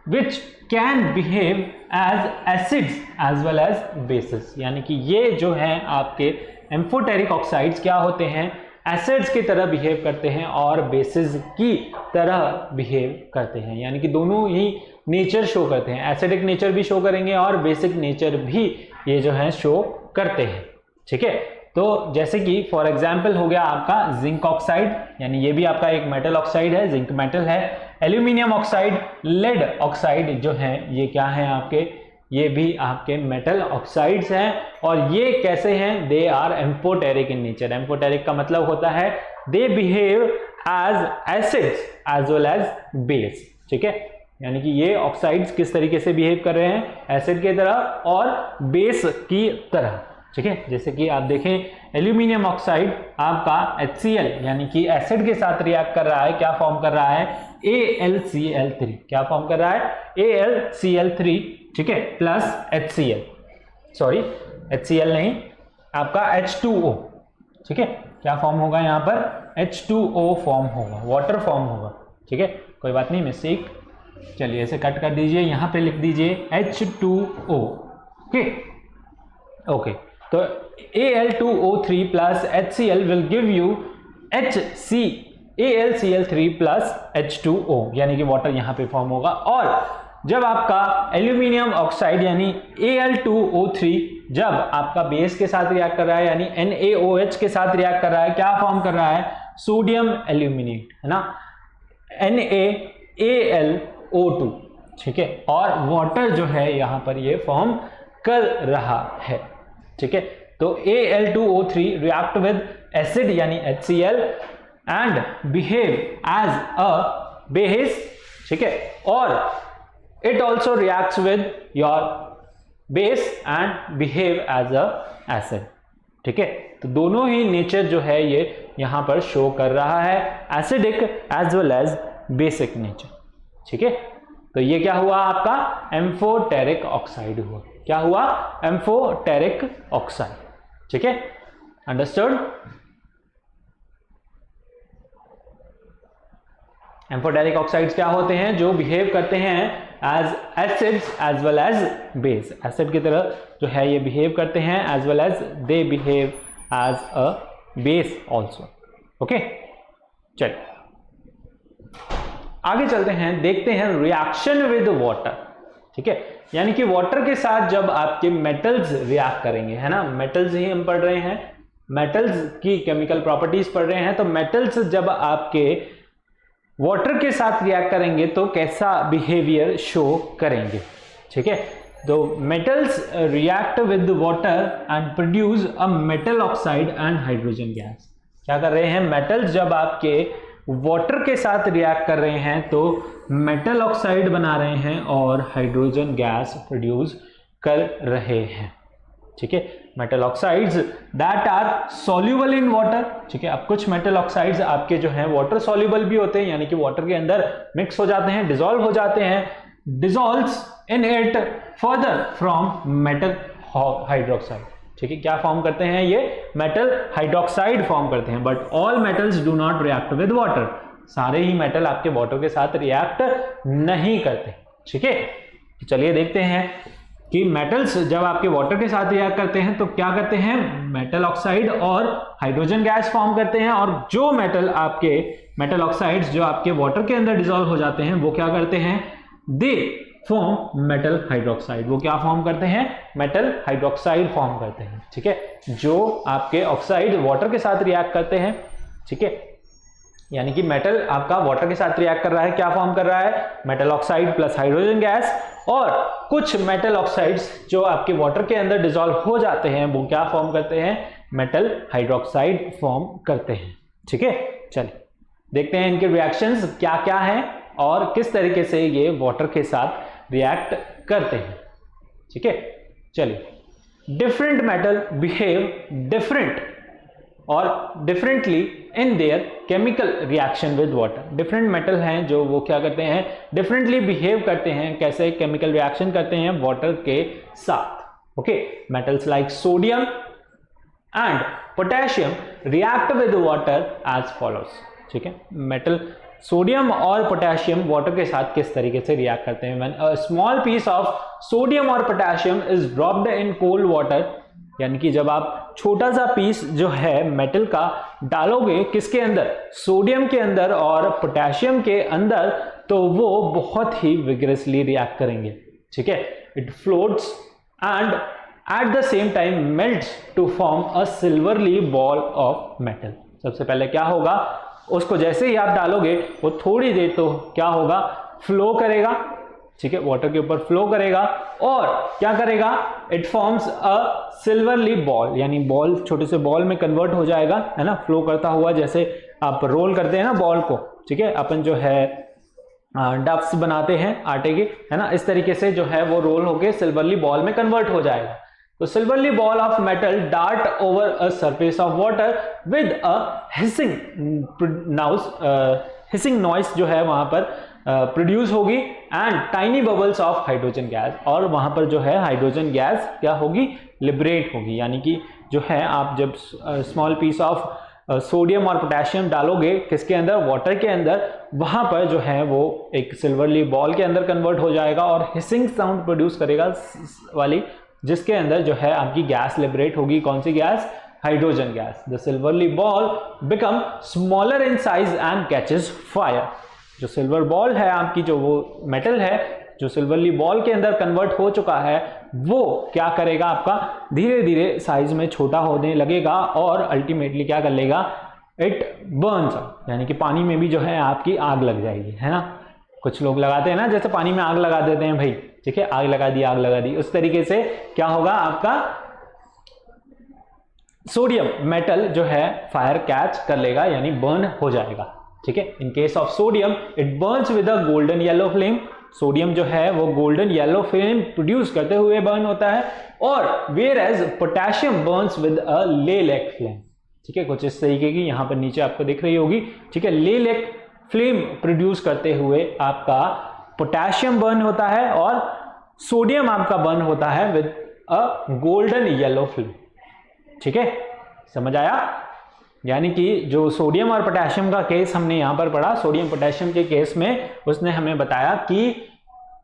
which can behave as acids as well as bases. यानी कि ये जो हैं आपके एम्फोटेरिक ऑक्साइड्स क्या होते हैं, एसिड्स की तरह बिहेव करते हैं और बेसिस की तरह बिहेव करते हैं। यानी कि दोनों ही नेचर शो करते हैं, एसिडिक नेचर भी शो करेंगे और बेसिक नेचर भी ये जो है शो करते हैं। ठीक है, तो जैसे कि फॉर एग्जांपल हो गया आपका जिंक ऑक्साइड, यानी ये भी आपका एक मेटल ऑक्साइड है, जिंक मेटल है। एल्यूमिनियम ऑक्साइड, लेड ऑक्साइड जो है ये क्या है आपके, ये भी आपके मेटल ऑक्साइड्स हैं। और ये कैसे हैं, they are amphoteric in nature. Amphoteric का मतलब होता है they behave as acids as well as base. ठीक है, यानी कि ये ऑक्साइड्स किस तरीके से बिहेव कर रहे हैं, एसिड की तरह और बेस की तरह। ठीक है, जैसे कि आप देखें एल्यूमिनियम ऑक्साइड आपका HCl यानी कि एसिड के साथ रिएक्ट कर रहा है, क्या फॉर्म कर रहा है, AlCl3। क्या फॉर्म कर रहा है, AlCl3। ठीक है, प्लस HCl, सॉरी HCl नहीं, आपका H2O। ठीक है, क्या फॉर्म होगा यहाँ पर, H2O फॉर्म होगा, वाटर फॉर्म होगा। ठीक है, कोई बात नहीं, मिस्टेक, चलिए इसे कट कर दीजिए, यहाँ पे लिख दीजिए H2O। ओके, तो Al2O3 plus HCl will give you AlCl3 plus H2O, यानी कि वाटर यहाँ पे फॉर्म होगा। और जब आपका एल्यूमिनियम ऑक्साइड यानी Al2O3 जब आपका बेस के साथ रिएक्ट कर रहा है यानी NaOH के साथ रिएक्ट कर रहा है, क्या फॉर्म कर रहा है, सोडियम एल्यूमिनेट, है ना, NaAlO2। ठीक है, और वाटर जो है यहाँ पर ये फॉर्म कर रहा है। ठीक है, तो Al2O3 रिएक्ट विद एसिड यानी HCl and behave as a base. ठीक है, और it also reacts with your base and behave as a acid. ठीक है, तो दोनों ही नेचर जो है ये यहां पर शो कर रहा है, acidic as well as basic nature. ठीक है, तो ये क्या हुआ आपका, एम्फोटेरिक ऑक्साइड हुआ। क्या हुआ, एम्फोटेरिक ऑक्साइड। ठीक है, अंडरस्टूड। एम्फोटेरिक ऑक्साइड्स क्या होते हैं, जो बिहेव करते हैं as acids as well as base. Acid की तरह जो है ये बिहेव करते हैं as well as they behave as a base also. Okay, चलिए आगे चलते हैं, देखते हैं रिएक्शन विद वाटर। ठीक है, यानी कि वाटर के साथ जब आपके मेटल्स रिएक्ट करेंगे, है ना, मेटल्स ही हम पढ़ रहे हैं, मेटल्स की केमिकल प्रॉपर्टीज पढ़ रहे हैं, तो मेटल्स जब आपके वाटर के साथ रिएक्ट करेंगे तो कैसा बिहेवियर शो करेंगे। ठीक है, तो metals react with water and produce a metal oxide and hydrogen gas. क्या कर रहे हैं, मेटल्स जब आपके वाटर के साथ रिएक्ट कर रहे हैं तो मेटल ऑक्साइड बना रहे हैं और हाइड्रोजन गैस प्रोड्यूस कर रहे हैं। ठीक है, metal oxides that are soluble in water. ठीक है, अब कुछ मेटल ऑक्साइड्स आपके जो हैं वाटर सॉल्युबल भी होते हैं, यानी कि वाटर के अंदर मिक्स हो जाते हैं, डिसॉल्व हो जाते हैं, dissolves in it further from metal hydroxide. ठीक है, क्या फॉर्म करते हैं, ये मेटल हाइड्रोक्साइड फॉर्म करते हैं। But all metals do not react with water, सारे ही मेटल आपके वाटर के साथ रिएक्ट नहीं करते। ठीक है, तो चलिए देखते हैं कि मेटल्स जब आपके वाटर के साथ रिएक्ट करते हैं तो क्या करते हैं, मेटल ऑक्साइड और हाइड्रोजन गैस फॉर्म करते हैं। और जो मेटल आपके मेटल ऑक्साइड्स जो आपके वाटर के अंदर डिसॉल्व हो जाते हैं वो क्या करते हैं, दे फॉर्म मेटल हाइड्रोक्साइड। वो क्या फॉर्म करते हैं, मेटल हाइड्रोक्साइड फॉर्म करते हैं। ठीक है, जो आपके ऑक्साइड वाटर के साथ रिएक्ट करते हैं। ठीक है, यानी कि मेटल आपका वाटर के साथ रिएक्ट कर रहा है, क्या फॉर्म कर रहा है, metal oxide plus hydrogen gas. और कुछ मेटल ऑक्साइड्स जो आपके वाटर के अंदर डिसॉल्व हो जाते हैं वो क्या फॉर्म करते हैं, मेटल हाइड्रोक्साइड फॉर्म करते हैं। ठीक है, चलिए देखते हैं इनके रिएक्शंस क्या क्या हैं और किस तरीके से ये वाटर के साथ रिएक्ट करते हैं। ठीक है, चलिए। डिफरेंट मेटल बिहेव डिफरेंट और differently in their chemical reaction with water. Different metal हैं जो वो क्या करते हैं, डिफरेंटली बिहेव करते हैं, कैसे केमिकल रिएक्शन करते हैं वाटर के साथ। Okay, metals like sodium and potassium react with water as follows. ठीक है, मेटल सोडियम और पोटेशियम वाटर के साथ किस तरीके से रिएक्ट करते हैं। When a small piece of sodium और potassium is dropped in cold water, यानी कि जब आप छोटा सा पीस जो है मेटल का डालोगे किसके अंदर, सोडियम के अंदर और पोटेशियम के अंदर, तो वो बहुत ही विगरसली रिएक्ट करेंगे। ठीक है, it floats and at the same time melts to form a silvery ball of metal. सबसे पहले क्या होगा, उसको जैसे ही आप डालोगे वो थोड़ी देर तो क्या होगा, फ्लो करेगा। ठीक है, वाटर के ऊपर फ्लो करेगा और क्या करेगा, it forms a silvery ball, यानी बॉल छोटे से बॉल में कन्वर्ट हो जाएगा, है ना, फ्लो करता हुआ। जैसे आप रोल करते हैं ना बॉल को, ठीक है, अपन जो है डफ्स बनाते हैं आटे के, है ना, इस तरीके से जो है वो रोल होके सिल्वरली बॉल में कन्वर्ट हो जाएगा। तो silvery ball of metal dart over a surface of water with a hissing noise जो है वहां पर प्रोड्यूस होगी and tiny bubbles of hydrogen gas, और वहां पर जो है हाइड्रोजन गैस क्या होगी, लिबरेट होगी। यानी कि जो है आप जब स्मॉल पीस ऑफ सोडियम और पोटेशियम डालोगे किसके अंदर, वाटर के अंदर, वहां पर जो है वो एक सिल्वरली बॉल के अंदर कन्वर्ट हो जाएगा और हिसिंग साउंड प्रोड्यूस करेगा वाली, जिसके अंदर जो है आपकी गैस लिबरेट होगी। कौन सी gas, hydrogen gas. The silvery ball become smaller in size and catches fire. जो सिल्वर बॉल है आपकी, जो वो मेटल है जो सिल्वरली बॉल के अंदर कन्वर्ट हो चुका है, वो क्या करेगा, आपका धीरे धीरे साइज में छोटा होने लगेगा और अल्टीमेटली क्या कर लेगा, इट बर्न्स, यानी कि पानी में भी जो है आपकी आग लग जाएगी, है ना। कुछ लोग लगाते हैं ना, जैसे पानी में आग लगा देते हैं भाई, ठीक है, आग लगा दी, आग लगा दी, उस तरीके से क्या होगा, आपका सोडियम मेटल जो है फायर कैच कर लेगा, यानी बर्न हो जाएगा। ठीक है, इन case of sodium it burns with a golden yellow flame. Sodium जो है वो गोल्डन येलो फ्लेम प्रोड्यूस करते हुए बर्न होता है, और whereas potassium burns with a lilac flame. ठीक है, कुछ इस तरीके की यहां पर नीचे आपको दिख रही होगी। ठीक है, लेलेक फ्लेम प्रोड्यूस करते हुए आपका पोटेशियम बर्न होता है और सोडियम आपका बर्न होता है with a golden yellow flame. ठीक है, समझ आया। यानी कि जो सोडियम और पोटेशियम का केस हमने यहां पर पढ़ा, सोडियम पोटेशियम के केस में उसने हमें बताया कि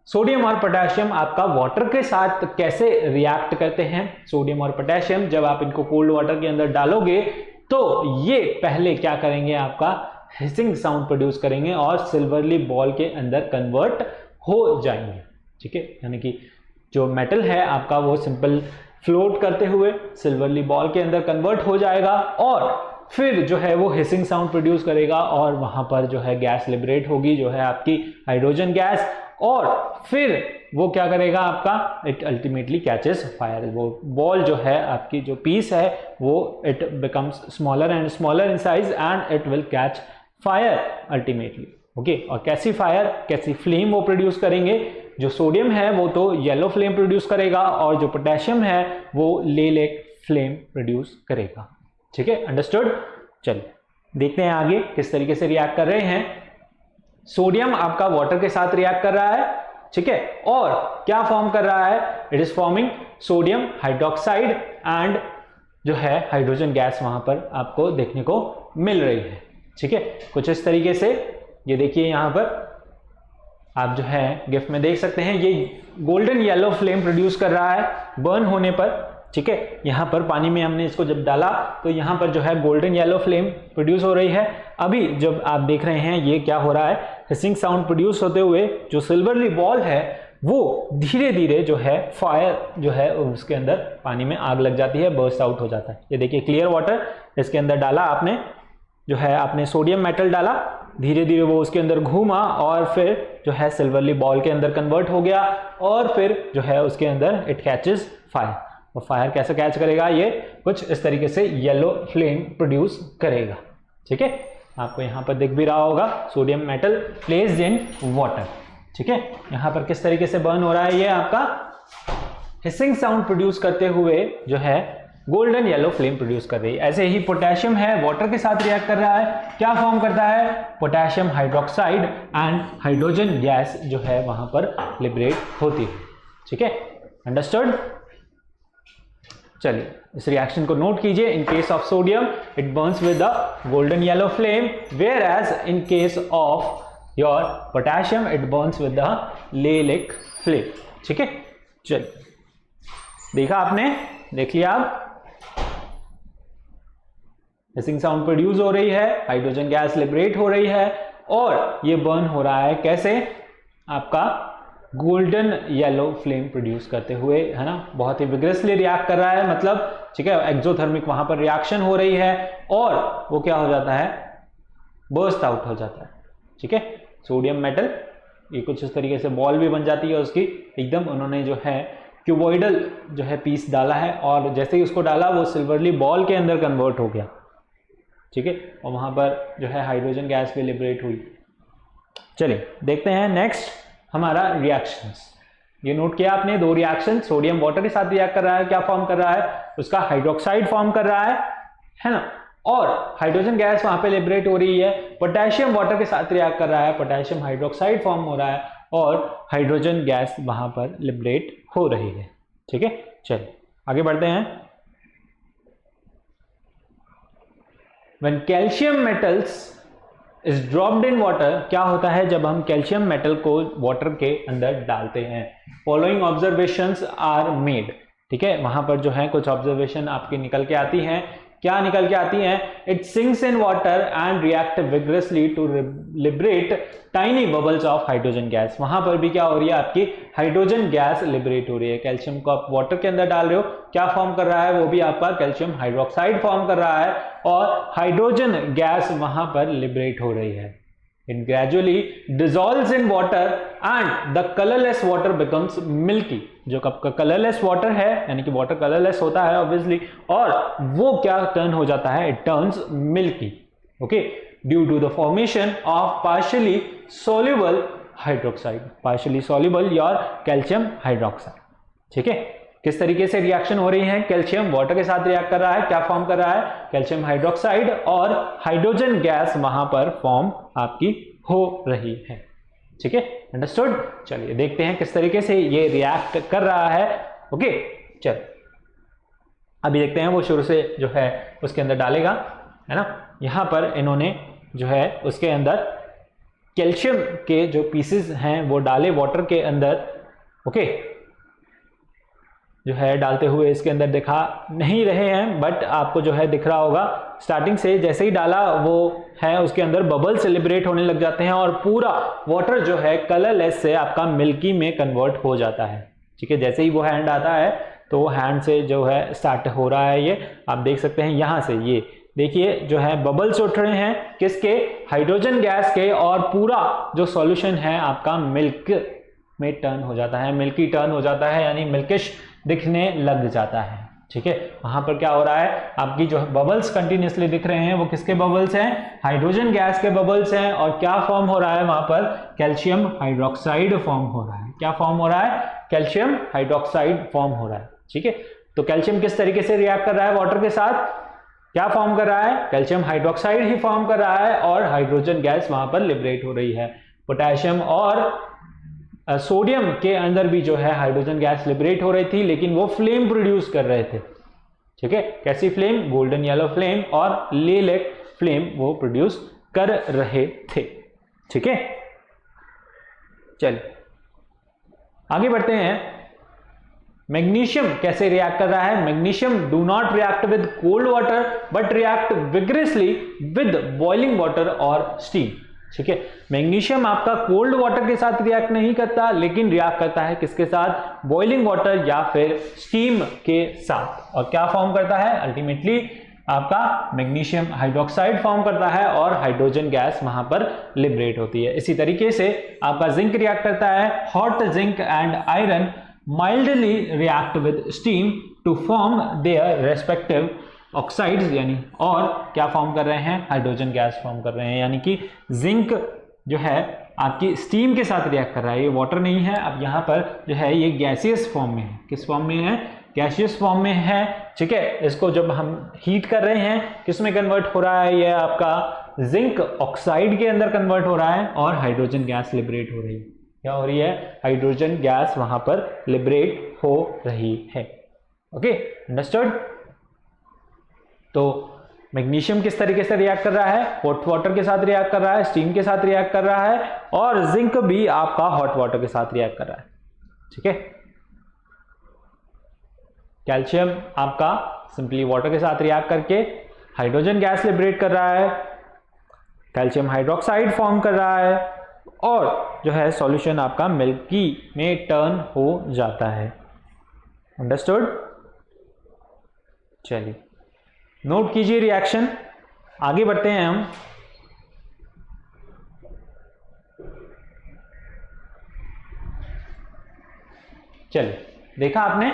सोडियम और पोटेशियम आपका वाटर के साथ कैसे रिएक्ट करते हैं। सोडियम और पोटेशियम जब आप इनको कोल्ड वाटर के अंदर डालोगे तो ये पहले क्या करेंगे, आपका हिसिंग साउंड प्रोड्यूस करेंगे और सिल्वरली बॉल के अंदर कन्वर्ट हो जाएंगे। ठीक है, यानी कि जो मेटल है आपका वो सिंपल फ्लोट करते हुए सिल्वरली बॉल के अंदर कन्वर्ट हो जाएगा और फिर जो है वो हिसिंग साउंड प्रोड्यूस करेगा और वहां पर जो है गैस लिबरेट होगी, जो है आपकी हाइड्रोजन गैस, और फिर वो क्या करेगा, आपका इट अल्टीमेटली कैचेस फायर। वो बॉल जो है आपकी जो पीस है वो it becomes smaller and smaller in size and it will catch fire ultimately. Okay, और कैसी फायर, कैसी फ्लेम वो प्रोड्यूस करेंगे। जो सोडियम है वो तो येलो फ्लेम प्रोड्यूस करेगा और जो पोटेशियम है वो लेलेक फ्लेम प्रोड्यूस करेगा। ठीक है, अंडरस्टूड। चलिए देखते हैं आगे किस तरीके से रिएक्ट कर रहे हैं। सोडियम आपका वाटर के साथ रिएक्ट कर रहा है, ठीक है, और क्या फॉर्म कर रहा है, it is forming sodium hydroxide and जो है हाइड्रोजन गैस वहां पर आपको देखने को मिल रही है। ठीक है, कुछ इस तरीके से ये देखिए, यहां पर आप जो है गिफ्ट में देख सकते हैं, ये गोल्डन येलो फ्लेम प्रोड्यूस कर रहा है बर्न होने पर। ठीक है, यहां पर पानी में हमने इसको जब डाला तो यहां पर जो है गोल्डन येलो फ्लेम प्रोड्यूस हो रही है। अभी जब आप देख रहे हैं ये क्या हो रहा है, हिसिंग साउंड प्रोड्यूस होते हुए जो सिल्वरली बॉल है वो धीरे धीरे जो है फायर जो है उसके अंदर पानी में आग लग जाती है, बर्स्ट आउट हो जाता है। ये देखिए क्लियर वाटर, इसके अंदर डाला आपने, जो है आपने सोडियम मेटल डाला, धीरे धीरे वो उसके अंदर घूमा और फिर जो है सिल्वरली बॉल के अंदर कन्वर्ट हो गया और फिर जो है उसके अंदर इट कैचेस फायर। और फायर कैसे कैच करेगा, ये कुछ इस तरीके से येलो फ्लेम प्रोड्यूस करेगा। ठीक है, आपको यहाँ पर दिख भी रहा होगा, sodium metal placed in water. ठीक है, यहाँ पर किस तरीके से बर्न हो रहा है, ये आपका हिसिंग साउंड प्रोड्यूस करते हुए जो है गोल्डन येलो फ्लेम प्रोड्यूस कर रही है। ऐसे ही पोटेशियम है, वाटर के साथ रिएक्ट कर रहा है, क्या फॉर्म करता है, potassium hydroxide and hydrogen gas जो है वहां पर लिबरेट होती है। ठीक है, अंडरस्टूड। चलिए इस रिएक्शन को नोट कीजिए। In case of sodium it burns with the golden yellow flame, whereas in case of your potassium it burns with the lilac flame. ठीक है, चलिए देखा आपने, देख लिया आप, हिसिंग साउंड प्रोड्यूस हो रही है, हाइड्रोजन गैस लिबरेट हो रही है और ये बर्न हो रहा है कैसे, आपका गोल्डन येलो फ्लेम प्रोड्यूस करते हुए, है ना, बहुत ही विग्रेसली रिएक्ट कर रहा है, मतलब ठीक है, एक्सोथर्मिक वहां पर रिएक्शन हो रही है और वो क्या हो जाता है, बर्स्ट आउट हो जाता है। ठीक है, सोडियम मेटल ये कुछ इस तरीके से बॉल भी बन जाती है उसकी, एकदम उन्होंने जो है क्यूबॉइडल जो है पीस डाला है और जैसे ही उसको डाला वो सिल्वरली बॉल के अंदर कन्वर्ट हो गया। ठीक है, और वहां पर जो है हाइड्रोजन गैस भी लिबरेट हुई। चलिए देखते हैं नेक्स्ट हमारा रिएक्शंस। ये नोट किया आपने, दो रिएक्शन, सोडियम वाटर के साथ रिएक्ट कर रहा है, क्या फॉर्म कर रहा है, उसका हाइड्रोक्साइड फॉर्म कर रहा है ना, और हाइड्रोजन गैस वहां पे लिबरेट हो रही है। पोटेशियम वाटर के साथ रिएक्ट कर रहा है, पोटेशियम हाइड्रोक्साइड फॉर्म हो रहा है और हाइड्रोजन गैस वहां पर लिबरेट हो रही है। ठीक है, चलिए आगे बढ़ते हैं। When calcium metals is dropped in water, क्या होता है जब हम कैल्शियम मेटल को वाटर के अंदर डालते हैं, फॉलोइंग ऑब्जर्वेशंस आर मेड। ठीक है, वहां पर जो है कुछ ऑब्जर्वेशन आपकी निकल के आती हैं, क्या निकल के आती हैं, it sinks in water and react vigorously to liberate tiny bubbles of hydrogen gas. वहां पर भी क्या हो रही है, आपकी हाइड्रोजन गैस लिबरेट हो रही है। कैल्शियम को आप वाटर के अंदर डाल रहे हो, क्या फॉर्म कर रहा है, वो भी आपका कैल्शियम हाइड्रोक्साइड फॉर्म कर रहा है और हाइड्रोजन गैस वहां पर लिबरेट हो रही है। It gradually dissolves in water and the colorless water becomes milky। जो कप का कलरलेस वाटर है, यानी कि वाटर कलरलेस होता है ऑब्वियसली, और वो क्या टर्न हो जाता है, it turns milky. Okay, due to the formation of partially soluble hydroxide, partially soluble your calcium hydroxide. ठीक है, किस तरीके से रिएक्शन हो रही है, कैल्शियम वाटर के साथ रिएक्ट कर रहा है, क्या फॉर्म कर रहा है, कैल्शियम हाइड्रोक्साइड और हाइड्रोजन गैस वहां पर फॉर्म आपकी हो रही है। ठीक है, अंडरस्टूड। चलिए देखते हैं किस तरीके से ये रिएक्ट कर रहा है। ओके, चल अभी देखते हैं, वो शुरू से जो है उसके अंदर डालेगा, है ना। यहां पर इन्होंने जो है उसके अंदर कैल्शियम के जो पीसेस हैं वो डाले वाटर के अंदर। ओके, जो है डालते हुए इसके अंदर दिखा नहीं रहे हैं, बट आपको जो है दिख रहा होगा, स्टार्टिंग से जैसे ही डाला वो है उसके अंदर बबल सेलिब्रेट होने लग जाते हैं और पूरा वाटर जो है कलरलेस से आपका मिल्की में कन्वर्ट हो जाता है। ठीक है, जैसे ही वो हैंड आता है तो वो हैंड से जो है स्टार्ट हो रहा है, ये आप देख सकते हैं यहाँ से, ये देखिए जो है बबल्स उठ रहे हैं किसके, हाइड्रोजन गैस के, और पूरा जो सॉल्यूशन है आपका मिल्क में टर्न हो जाता है, मिल्की टर्न हो जाता है, यानी मिल्किश दिखने लग जाता है। ठीक है, वहां पर क्या हो रहा है, आपकी जो बबल्स कंटिन्यूसली दिख रहे हैं वो किसके बबल्स हैं, हाइड्रोजन गैस के बबल्स हैं, और क्या फॉर्म हो रहा है वहां पर, कैल्शियम हाइड्रोक्साइड फॉर्म हो रहा है। क्या फॉर्म हो रहा है, कैल्शियम हाइड्रोक्साइड फॉर्म हो रहा है। ठीक है, तो कैल्शियम किस तरीके से रिएक्ट कर रहा है वाटर के साथ, क्या फॉर्म कर रहा है, कैल्शियम हाइड्रोक्साइड ही फॉर्म कर रहा है और हाइड्रोजन गैस वहां पर लिबरेट हो रही है। पोटेशियम और सोडियम के अंदर भी जो है हाइड्रोजन गैस लिबरेट हो रही थी, लेकिन वो फ्लेम प्रोड्यूस कर रहे थे। ठीक है, कैसी फ्लेम, गोल्डन येलो फ्लेम और लिलेक फ्लेम वो प्रोड्यूस कर रहे थे। ठीक है, चलिए आगे बढ़ते हैं। मैग्नीशियम कैसे रिएक्ट कर रहा है, magnesium do not react with cold water but react विग्रेसली with boiling water और स्टीम। ठीक है, मैग्नीशियम आपका कोल्ड वाटर के साथ रिएक्ट नहीं करता, लेकिन रिएक्ट करता है किसके साथ, बॉइलिंग वाटर या फिर स्टीम के साथ, और क्या फॉर्म करता है, अल्टीमेटली आपका मैग्नीशियम हाइड्रोक्साइड फॉर्म करता है और हाइड्रोजन गैस वहां पर लिबरेट होती है। इसी तरीके से आपका जिंक रिएक्ट करता है, hot zinc and iron mildly react with steam to form their respective oxides यानी और क्या फॉर्म कर रहे हैं, हाइड्रोजन गैस फॉर्म कर रहे हैं, यानी कि जिंक जो है आपकी स्टीम के साथ रिएक्ट कर रहा है, ये वाटर नहीं है, अब यहाँ पर जो है ये गैसियस फॉर्म में है। किस फॉर्म में है, गैसियस फॉर्म में है, ठीक है। इसको जब हम हीट कर रहे हैं किस में कन्वर्ट हो रहा है, ये आपका जिंक ऑक्साइड के अंदर कन्वर्ट हो रहा है और हाइड्रोजन गैस लिबरेट हो रही है। क्या हो रही है, हाइड्रोजन गैस वहां पर लिबरेट हो रही है। Okay, understood. तो मैग्नीशियम किस तरीके से रिएक्ट कर रहा है, हॉट वाटर के साथ रिएक्ट कर रहा है, स्टीम के साथ रिएक्ट कर रहा है, और जिंक भी आपका हॉट वाटर के साथ रिएक्ट कर रहा है, ठीक है। कैल्शियम आपका सिंपली वाटर के साथ रिएक्ट करके हाइड्रोजन गैस लिबरेट कर रहा है, कैल्शियम हाइड्रोक्साइड फॉर्म कर रहा है, और जो है सॉल्यूशन आपका मिल्की में टर्न हो जाता है। अंडरस्टूड। चलिए नोट कीजिए रिएक्शन, आगे बढ़ते हैं हम। चलिए देखा आपने,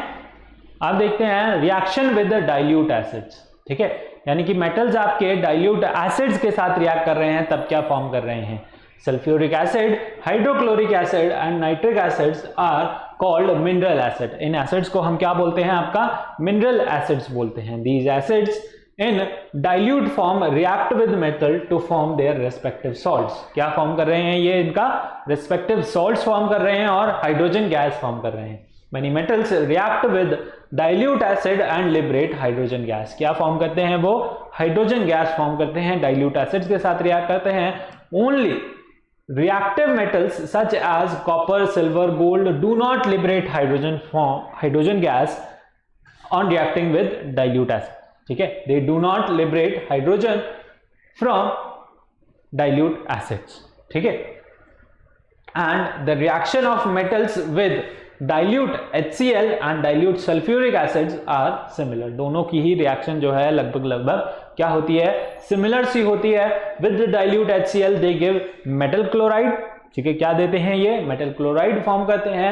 आप देखते हैं reaction with the dilute acids, ठीक है, यानी कि मेटल्स आपके डाइल्यूट एसिड्स के साथ रिएक्ट कर रहे हैं तब क्या फॉर्म कर रहे हैं, sulphuric acid, hydrochloric acid and nitric acids are called mineral acid. इन एसिड्स को हम क्या बोलते हैं, आपका मिनरल एसिड्स बोलते हैं। These acids in dilute form react with metal to form their respective salts. क्या फॉर्म कर रहे हैं, ये इनका रेस्पेक्टिव सॉल्ट्स फॉर्म कर रहे हैं और हाइड्रोजन गैस फॉर्म कर रहे हैं। Many metals react with dilute acid and liberate hydrogen gas। क्या फॉर्म करते हैं, वो हाइड्रोजन गैस फॉर्म करते हैं, डाइल्यूट एसिड्स के साथ रिएक्ट करते हैं। Only reactive metals such as copper, silver, gold do not liberate hydrogen gas on reacting with dilute acid, ठीक है, they do not liberate hydrogen from dilute acids, ठीक है। and the reaction of metals with dilute HCl and dilute sulfuric acids are similar। दोनों की ही reaction जो है लगभग क्या होती है, सिमिलर सी होती है। with dilute HCl they give metal chloride, ठीक है, क्या देते हैं ये, मेटल क्लोराइड फॉर्म करते हैं,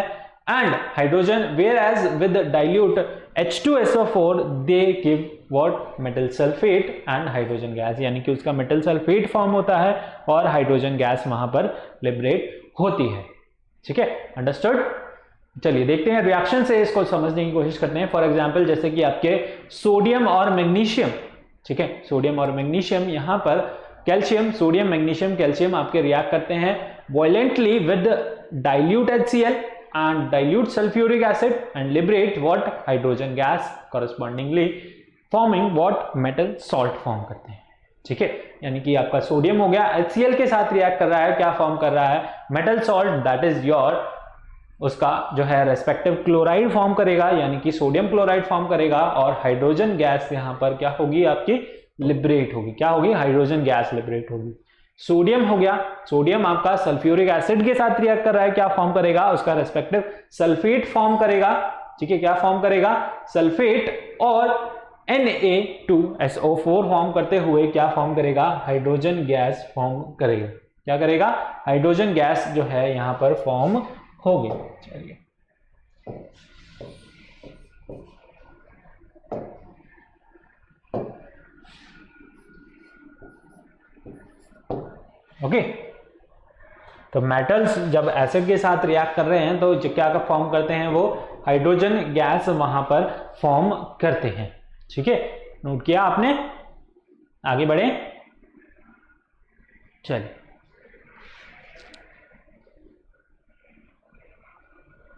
and hydrogen, whereas with dilute H2SO4 they give what, metal sulfate and hydrogen gas, यानी कि उसका मेटल सल्फेट फॉर्म होता है और हाइड्रोजन गैस वहां पर लिबरेट होती है, ठीक है, अंडरस्टूड। चलिए देखते हैं रिएक्शन से इसको समझने की कोशिश करते हैं। फॉर एग्जांपल जैसे कि आपके सोडियम और मैग्नीशियम, ठीक है, सोडियम और मैग्नीशियम, यहां पर कैल्शियम, सोडियम, मैग्नीशियम, कैल्शियम आपके रिएक्ट करते हैं violently with dilute HCl and dilute sulphuric acid and liberate what, hydrogen gas correspondingly forming what, metal salt form करते हैं, ठीक है। यानी कि आपका सोडियम हो गया, HCl के साथ रिएक्ट कर रहा है, क्या फॉर्म कर रहा है, metal salt, that is your, उसका जो है रेस्पेक्टिव क्लोराइड फॉर्म करेगा, यानी कि सोडियम क्लोराइड फॉर्म करेगा, और हाइड्रोजन गैस यहां पर क्या होगी, आपकी लिबरेट होगी। क्या होगी, हाइड्रोजन गैस लिबरेट होगी। सोडियम हो गया, सोडियम आपका सल्फ्यूरिक एसिड के साथ रिएक्ट कर रहा है, क्या फॉर्म करेगा, उसका रेस्पेक्टिव सल्फेट फॉर्म करेगा, ठीक है, क्या फॉर्म करेगा, सल्फेट, और Na2SO4 फॉर्म करते हुए क्या फॉर्म करेगा, हाइड्रोजन गैस फॉर्म करेगा। क्या करेगा, हाइड्रोजन गैस जो है यहां पर फॉर्म हो गया। चलिए ओके, तो मेटल्स जब एसिड के साथ रिएक्ट कर रहे हैं तो क्या फॉर्म करते हैं, वो हाइड्रोजन गैस वहां पर फॉर्म करते हैं, ठीक है, नोट किया आपने, आगे बढ़े। चलिए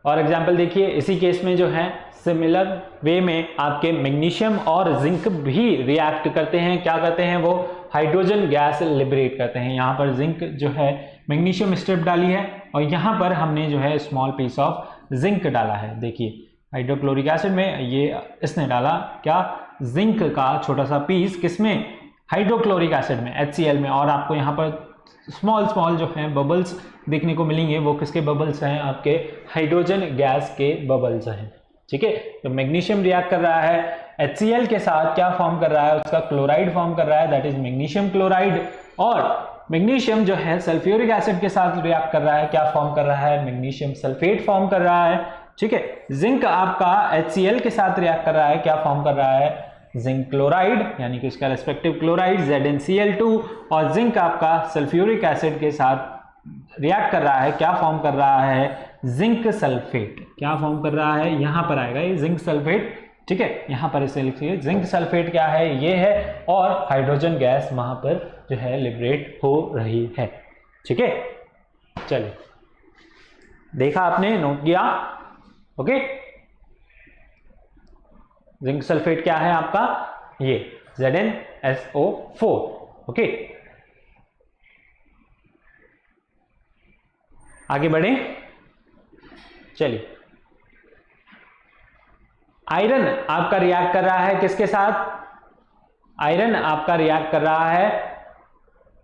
और एग्जाम्पल देखिए, इसी केस में जो है सिमिलर वे में आपके मैग्नीशियम और जिंक भी रिएक्ट करते हैं, क्या करते हैं, वो हाइड्रोजन गैस लिबरेट करते हैं। यहाँ पर जिंक जो है मैग्नीशियम स्ट्रिप डाली है और यहाँ पर हमने जो है स्मॉल पीस ऑफ जिंक डाला है। देखिए हाइड्रोक्लोरिक एसिड में ये इसने डाला क्या, जिंक का छोटा सा पीस, किसमें, हाइड्रोक्लोरिक एसिड में, HCl में, और आपको यहाँ पर स्मॉल जो हैं बबल्स देखने को मिलेंगे, वो किसके बबल्स हैं, आपके हाइड्रोजन गैस के बबल्स हैं, ठीक है। तो मैग्नीशियम रिएक्ट कर रहा है HCl के साथ, क्या फॉर्म कर रहा है, उसका क्लोराइड फॉर्म कर रहा है, दैट इज मैग्नीशियम क्लोराइड, और मैग्नीशियम जो है सल्फ्यूरिक एसिड के साथ रिएक्ट कर रहा है, क्या फॉर्म कर रहा है, मैग्नीशियम सल्फेट फॉर्म कर रहा है, ठीक है। जिंक आपका HCl के साथ रिएक्ट कर रहा है, क्या फॉर्म कर रहा है, जिंक क्लोराइड यानी कि उसका रेस्पेक्टिव क्लोराइड ZnCl2, और जिंक आपका सल्फ्यूरिक एसिड के साथ रिएक्ट कर रहा है, क्या फॉर्म कर रहा है, जिंक सल्फेट। क्या फॉर्म कर रहा है, यहां पर आएगा ये जिंक सल्फेट, ठीक है, यहां पर इसे लिखिए जिंक सल्फेट क्या है, ये है, और हाइड्रोजन गैस वहां पर जो है लिबरेट हो रही है, ठीक है। चलिए, देखा आपने, नोट किया, ओके। जिंक सल्फेट क्या है आपका, ये ZnSO4, ओके। आगे बढ़े, चलिए। आयरन आपका रिएक्ट कर रहा है किसके साथ, आयरन आपका रिएक्ट कर रहा है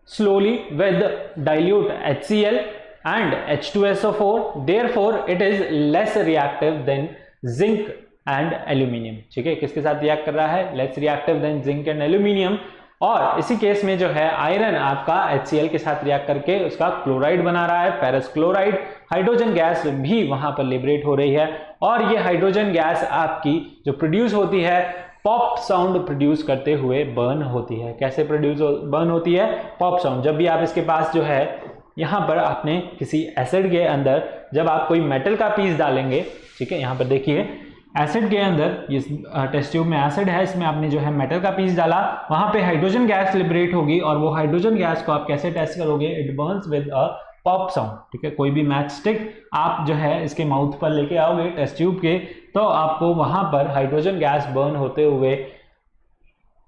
slowly with dilute HCl and H2SO4, therefore it is less reactive than zinc and aluminium, ठीक है। किसके साथ रिएक्ट कर रहा है, less reactive than zinc and aluminium, और इसी केस में जो है आयरन आपका HCl के साथ रिएक्ट करके उसका क्लोराइड बना रहा है, फेरस क्लोराइड। हाइड्रोजन गैस भी वहां पर लिबरेट हो रही है, और ये हाइड्रोजन गैस आपकी जो प्रोड्यूस होती है पॉप साउंड प्रोड्यूस करते हुए बर्न होती है। कैसे बर्न होती है, पॉप साउंड। जब भी आप इसके पास जो है यहां पर आपने किसी एसिड के अंदर जब आप कोई मेटल का पीस डालेंगे, ठीक है, यहां पर देखिए एसिड के अंदर, इस टेस्ट ट्यूब में एसिड है, इसमें आपने जो है मेटल का पीस डाला, वहां पे हाइड्रोजन गैस लिबरेट होगी, और वो हाइड्रोजन गैस को आप कैसे टेस्ट करोगे, it burns with a pop sound, ठीक है। कोई भी मैच स्टिक आप जो है इसके माउथ पर लेके आओगे टेस्ट ट्यूब के, तो आपको वहां पर हाइड्रोजन गैस बर्न होते हुए,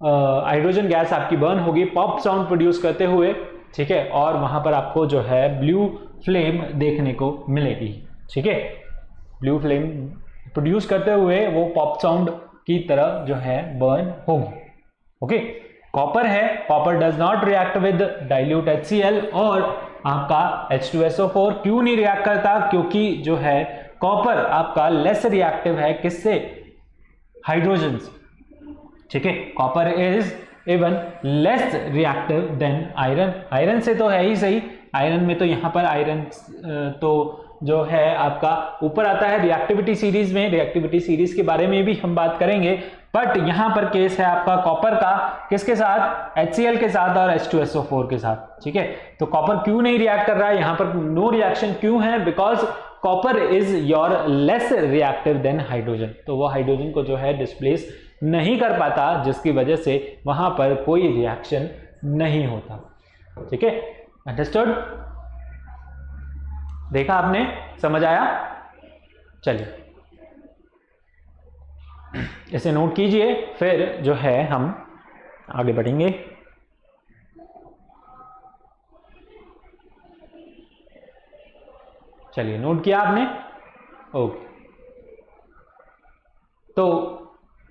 हाइड्रोजन गैस आपकी बर्न होगी पॉप साउंड प्रोड्यूस करते हुए, ठीक है, और वहां पर आपको जो है ब्लू फ्लेम देखने को मिलेगी, ठीक है। ब्लू फ्लेम प्रोड्यूस करते हुए वो पॉप साउंड की तरह जो है बर्न होगी, ओके। कॉपर है, copper does not react with dilute HCl, और आपका H2SO4 क्यों नहीं रिएक्ट करता, क्योंकि जो है कॉपर आपका लेस रिएक्टिव है किससे, हाइड्रोजन से, ठीक है। Copper is even less reactive than iron. Iron से तो है ही सही, आयरन में तो यहां पर आयरन तो जो है आपका ऊपर आता है रिएक्टिविटी सीरीज में, रिएक्टिविटी सीरीज के बारे में भी हम बात करेंगे, बट यहां पर केस है आपका कॉपर का किसके साथ, HCl के साथ और H2SO4 के साथ, ठीक है। तो कॉपर क्यों नहीं रिएक्ट कर रहा है, यहां पर नो रिएक्शन क्यों है, because copper is your less reactive than hydrogen, तो वो हाइड्रोजन को जो है डिस्प्लेस नहीं कर पाता, जिसकी वजह से वहां पर कोई रिएक्शन नहीं होता, ठीक है। अंडरस्टूड, देखा आपने, समझ आया। चलिए इसे नोट कीजिए, फिर जो है हम आगे बढ़ेंगे। चलिए, नोट किया आपने, ओके। तो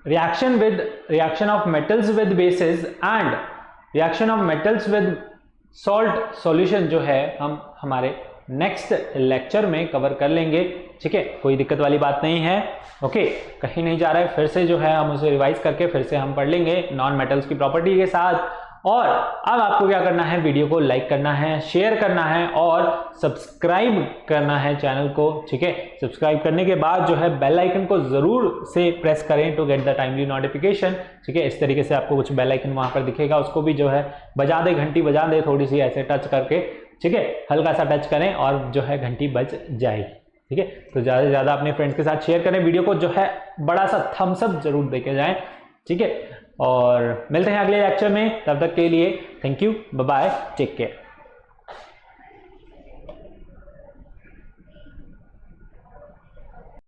reaction of metals with basis and reaction of metals with salt solution जो है हम हमारे नेक्स्ट लेक्चर में कवर कर लेंगे, ठीक है। कोई दिक्कत वाली बात नहीं है, ओके। कहीं नहीं जा रहा है, फिर से जो है हम उसे रिवाइज करके फिर से हम पढ़ लेंगे नॉन मेटल्स की प्रॉपर्टी के साथ। और अब आपको क्या करना है, वीडियो को लाइक करना है, शेयर करना है और सब्सक्राइब करना है चैनल को, ठीक है। सब्सक्राइब करने के बाद जो है बेल आइकन को जरूर से प्रेस करें to get the timely notification, ठीक है। इस तरीके से आपको कुछ बेल आइकन वहां पर दिखेगा, उसको भी जो है बजा दे, घंटी बजा दे थोड़ी सी ऐसे टच करके, ठीक है। हल्का सा टच करें और जो है घंटी बज जाएगी, ठीक है। तो ज्यादा से ज्यादा अपने फ्रेंड्स के साथ शेयर करें, वीडियो को जो है बड़ा सा थम्स अप जरूर देके जाएं, ठीक है। और मिलते हैं अगले लेक्चर में, तब तक के लिए thank you, bye bye, take care.